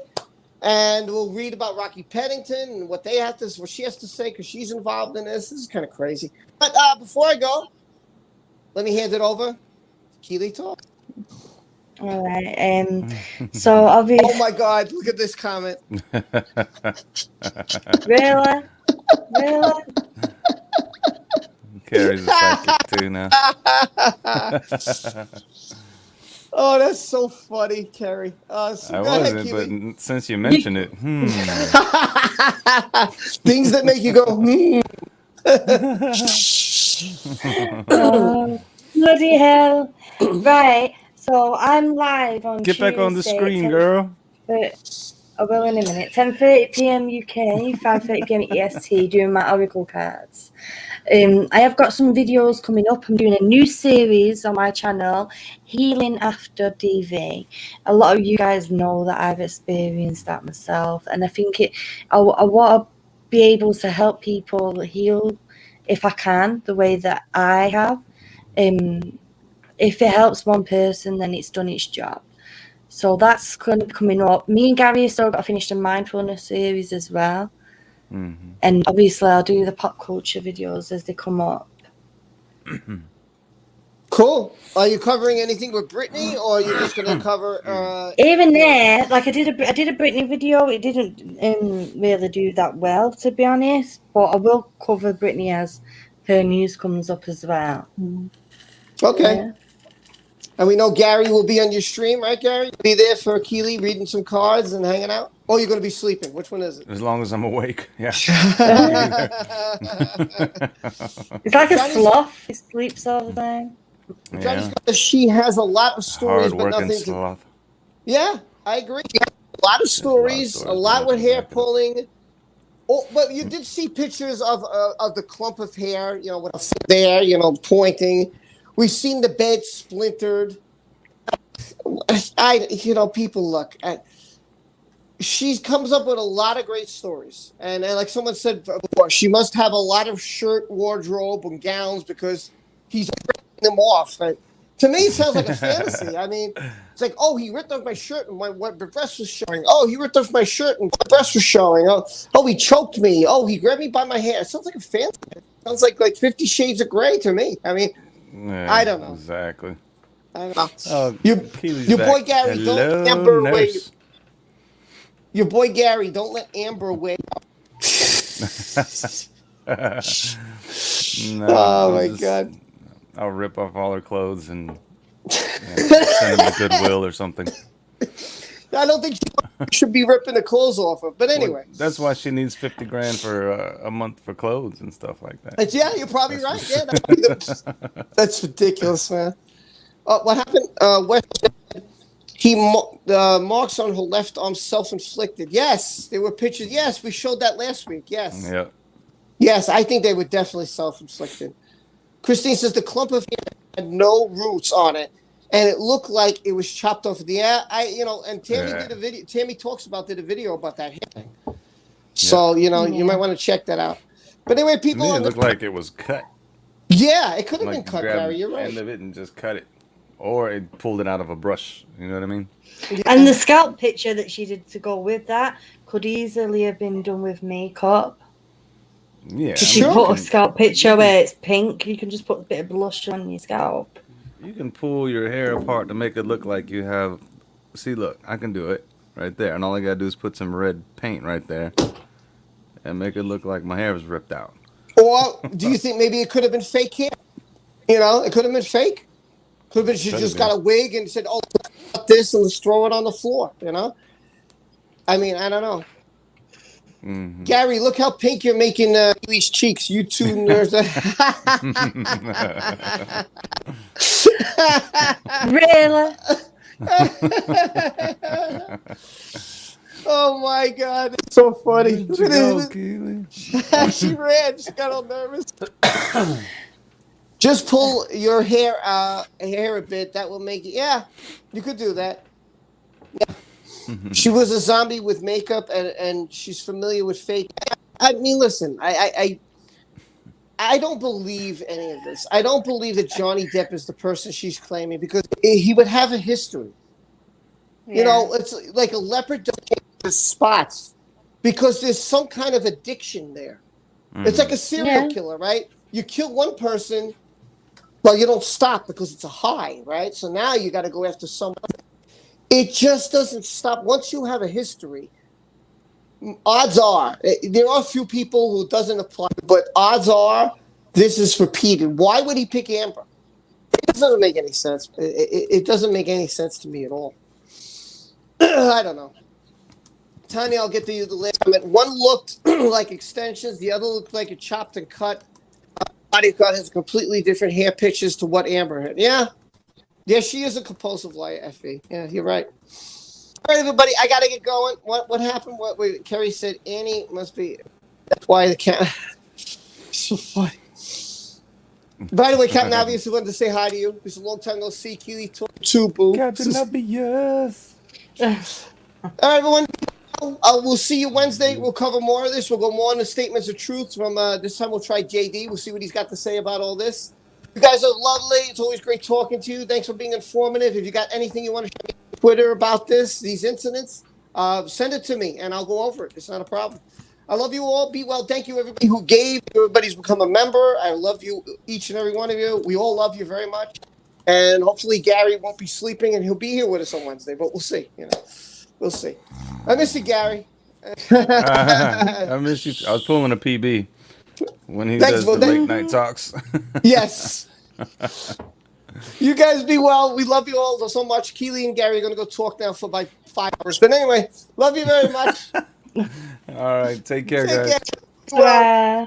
and we'll read about Rocky Pennington and what she has to say because she's involved in this. This is kind of crazy. But before I go, let me hand it over to Keely Talk. All right. So obviously. Oh my God! Look at this comment. Really? Carrie's a psychic too now. Oh, that's so funny, Carrie. I wasn't, but since you mentioned it, things that make you go, Oh, bloody hell! Right. So I'm live on Get Tuesday, back on the screen, girl. I will in a minute. 10:30 p.m. UK, 5:30 p.m. EST, doing my Oracle cards. I have got some videos coming up. I'm doing a new series on my channel, Healing After DV. A lot of you guys know that I've experienced that myself, and I think I want to be able to help people heal if I can, the way that I have. If it helps one person, then it's done its job. So that's coming up. Me and Gary still got to finish the mindfulness series as well. Mm-hmm. And obviously I'll do the pop culture videos as they come up. Cool. Are you covering anything with Britney, or are you just going to cover... Even there, like I did a Britney video. It didn't really do that well, to be honest. But I will cover Britney as her news comes up as well. Okay. Yeah. And we know Gary will be on your stream, right, Gary? Be there for Keely reading some cards and hanging out? Oh, you're going to be sleeping. Which one is it? As long as I'm awake, yeah. It's like a Johnny's- sloth. He sleeps all the time. Johnny's Yeah. got- she has a lot of stories, but Hard-working nothing to. sloth. Yeah, I agree. She has a lot of stories, a lot with hair pulling. Oh, but you did see pictures of the clump of hair, you know, with a foot there, you know, pointing. We've seen the bed splintered. People look at. She comes up with a lot of great stories, and like someone said before, she must have a lot of shirt wardrobe and gowns because he's ripping them off. Right? To me, it sounds like a fantasy. I mean, it's like, oh, he ripped off my shirt and my breast was showing. Oh, he ripped off my shirt and my breast was showing. Oh, he choked me. Oh, he grabbed me by my hair. It sounds like a fantasy. It sounds like 50 Shades of Grey to me. I mean, Yeah, I don't know. Exactly. I don't know. Oh, Your your boy Gary, Hello, don't Amber away. nurse. Your boy Gary, don't let Amber away. No, Oh my God. I'll rip off all her clothes and send them to Goodwill or something. I don't think she should be ripping the clothes off of. But anyway, Well, that's why she needs 50 grand for a month for clothes and stuff like that. yeah, you're probably right. Yeah, that's ridiculous, man. What happened? West, marks on her left arm self-inflicted. Yes, there were pictures. Yes, we showed that last week. Yes. Yeah. Yes, I think they were definitely self-inflicted. Christine says the clump of hair had no roots on it, and it looked like it was chopped off. And Tammy did a video. Tammy did a video about that hair thing. So you might want to check that out. But anyway, people, To me, it looked like it was cut. Yeah, it could have Like been cut, grabbed Gary. You're the right. end of it and just cut it, or it pulled it out of a brush. You know what I mean? And the scalp picture that she did to go with that could easily have been done with makeup. Yeah. She put a scalp picture where it's pink. You can just put a bit of blush on your scalp. You can pull your hair apart to make it look like you have. See, look, I can do it right there, and all I gotta do is put some red paint right there, and make it look like my hair was ripped out. Or do you think maybe it could have been fake hair? You know, it could have been fake. Could have been she just got a wig and said, "Oh, cut this and let's throw it on the floor." You know. I mean, I don't know. Mm-hmm. Gary, look how pink you're making these cheeks. You two nerds. Really? Oh my God, it's so funny. Where'd you go, Keely? She ran. She got all nervous. Just pull your hair a bit. That will make it. Yeah, you could do that. Yeah. She was a zombie with makeup, and she's familiar with fake. I mean, listen, I don't believe any of this. I don't believe that Johnny Depp is the person she's claiming because he would have a history. Yeah. You know, it's like a leopard with spots because there's some kind of addiction there. Mm-hmm. It's like a serial killer, right? You kill one person, well, you don't stop because it's a high, right? So now you got to go after someone. It just doesn't stop. Once you have a history, odds are, there are a few people who it doesn't apply, but odds are this is repeated. Why would he pick Amber? It doesn't make any sense. It doesn't make any sense to me at all. I don't know. Tanya, I'll get to you the last comment. One looked like extensions. The other looked like it chopped and cut. Bodyguard has completely different hair pictures to what Amber had. Yeah. Yeah, she is a compulsive liar, Effie. Yeah, you're right. All right, everybody, I got to get going. What happened? Kerry said Annie must be. That's why the cat. So funny. By the way, Captain obviously wanted to say hi to you. It's a long time no see. Keely, too, boo. Captain obvious. All right, everyone. We'll see you Wednesday. We'll cover more of this. We'll go more on the statements of truth from this time. We'll try JD. We'll see what he's got to say about all this. You guys are lovely. It's always great talking to you. Thanks for being informative. If you got anything you want to share on Twitter about these incidents, send it to me and I'll go over it. It's not a problem. I love you all. Be well. Thank you, everybody who gave. Everybody's become a member. I love you, each and every one of you. We all love you very much. And hopefully Gary won't be sleeping and he'll be here with us on Wednesday. But we'll see. We'll see. I miss you, Gary. I miss you. I was pulling a PB when he does the late night talks. Yes. You guys be well. We love you all so much. Keely and Gary are going to go talk now for about 5 hours. But anyway, love you very much. All right. Take care, Take guys. care. Well. Ta-ra.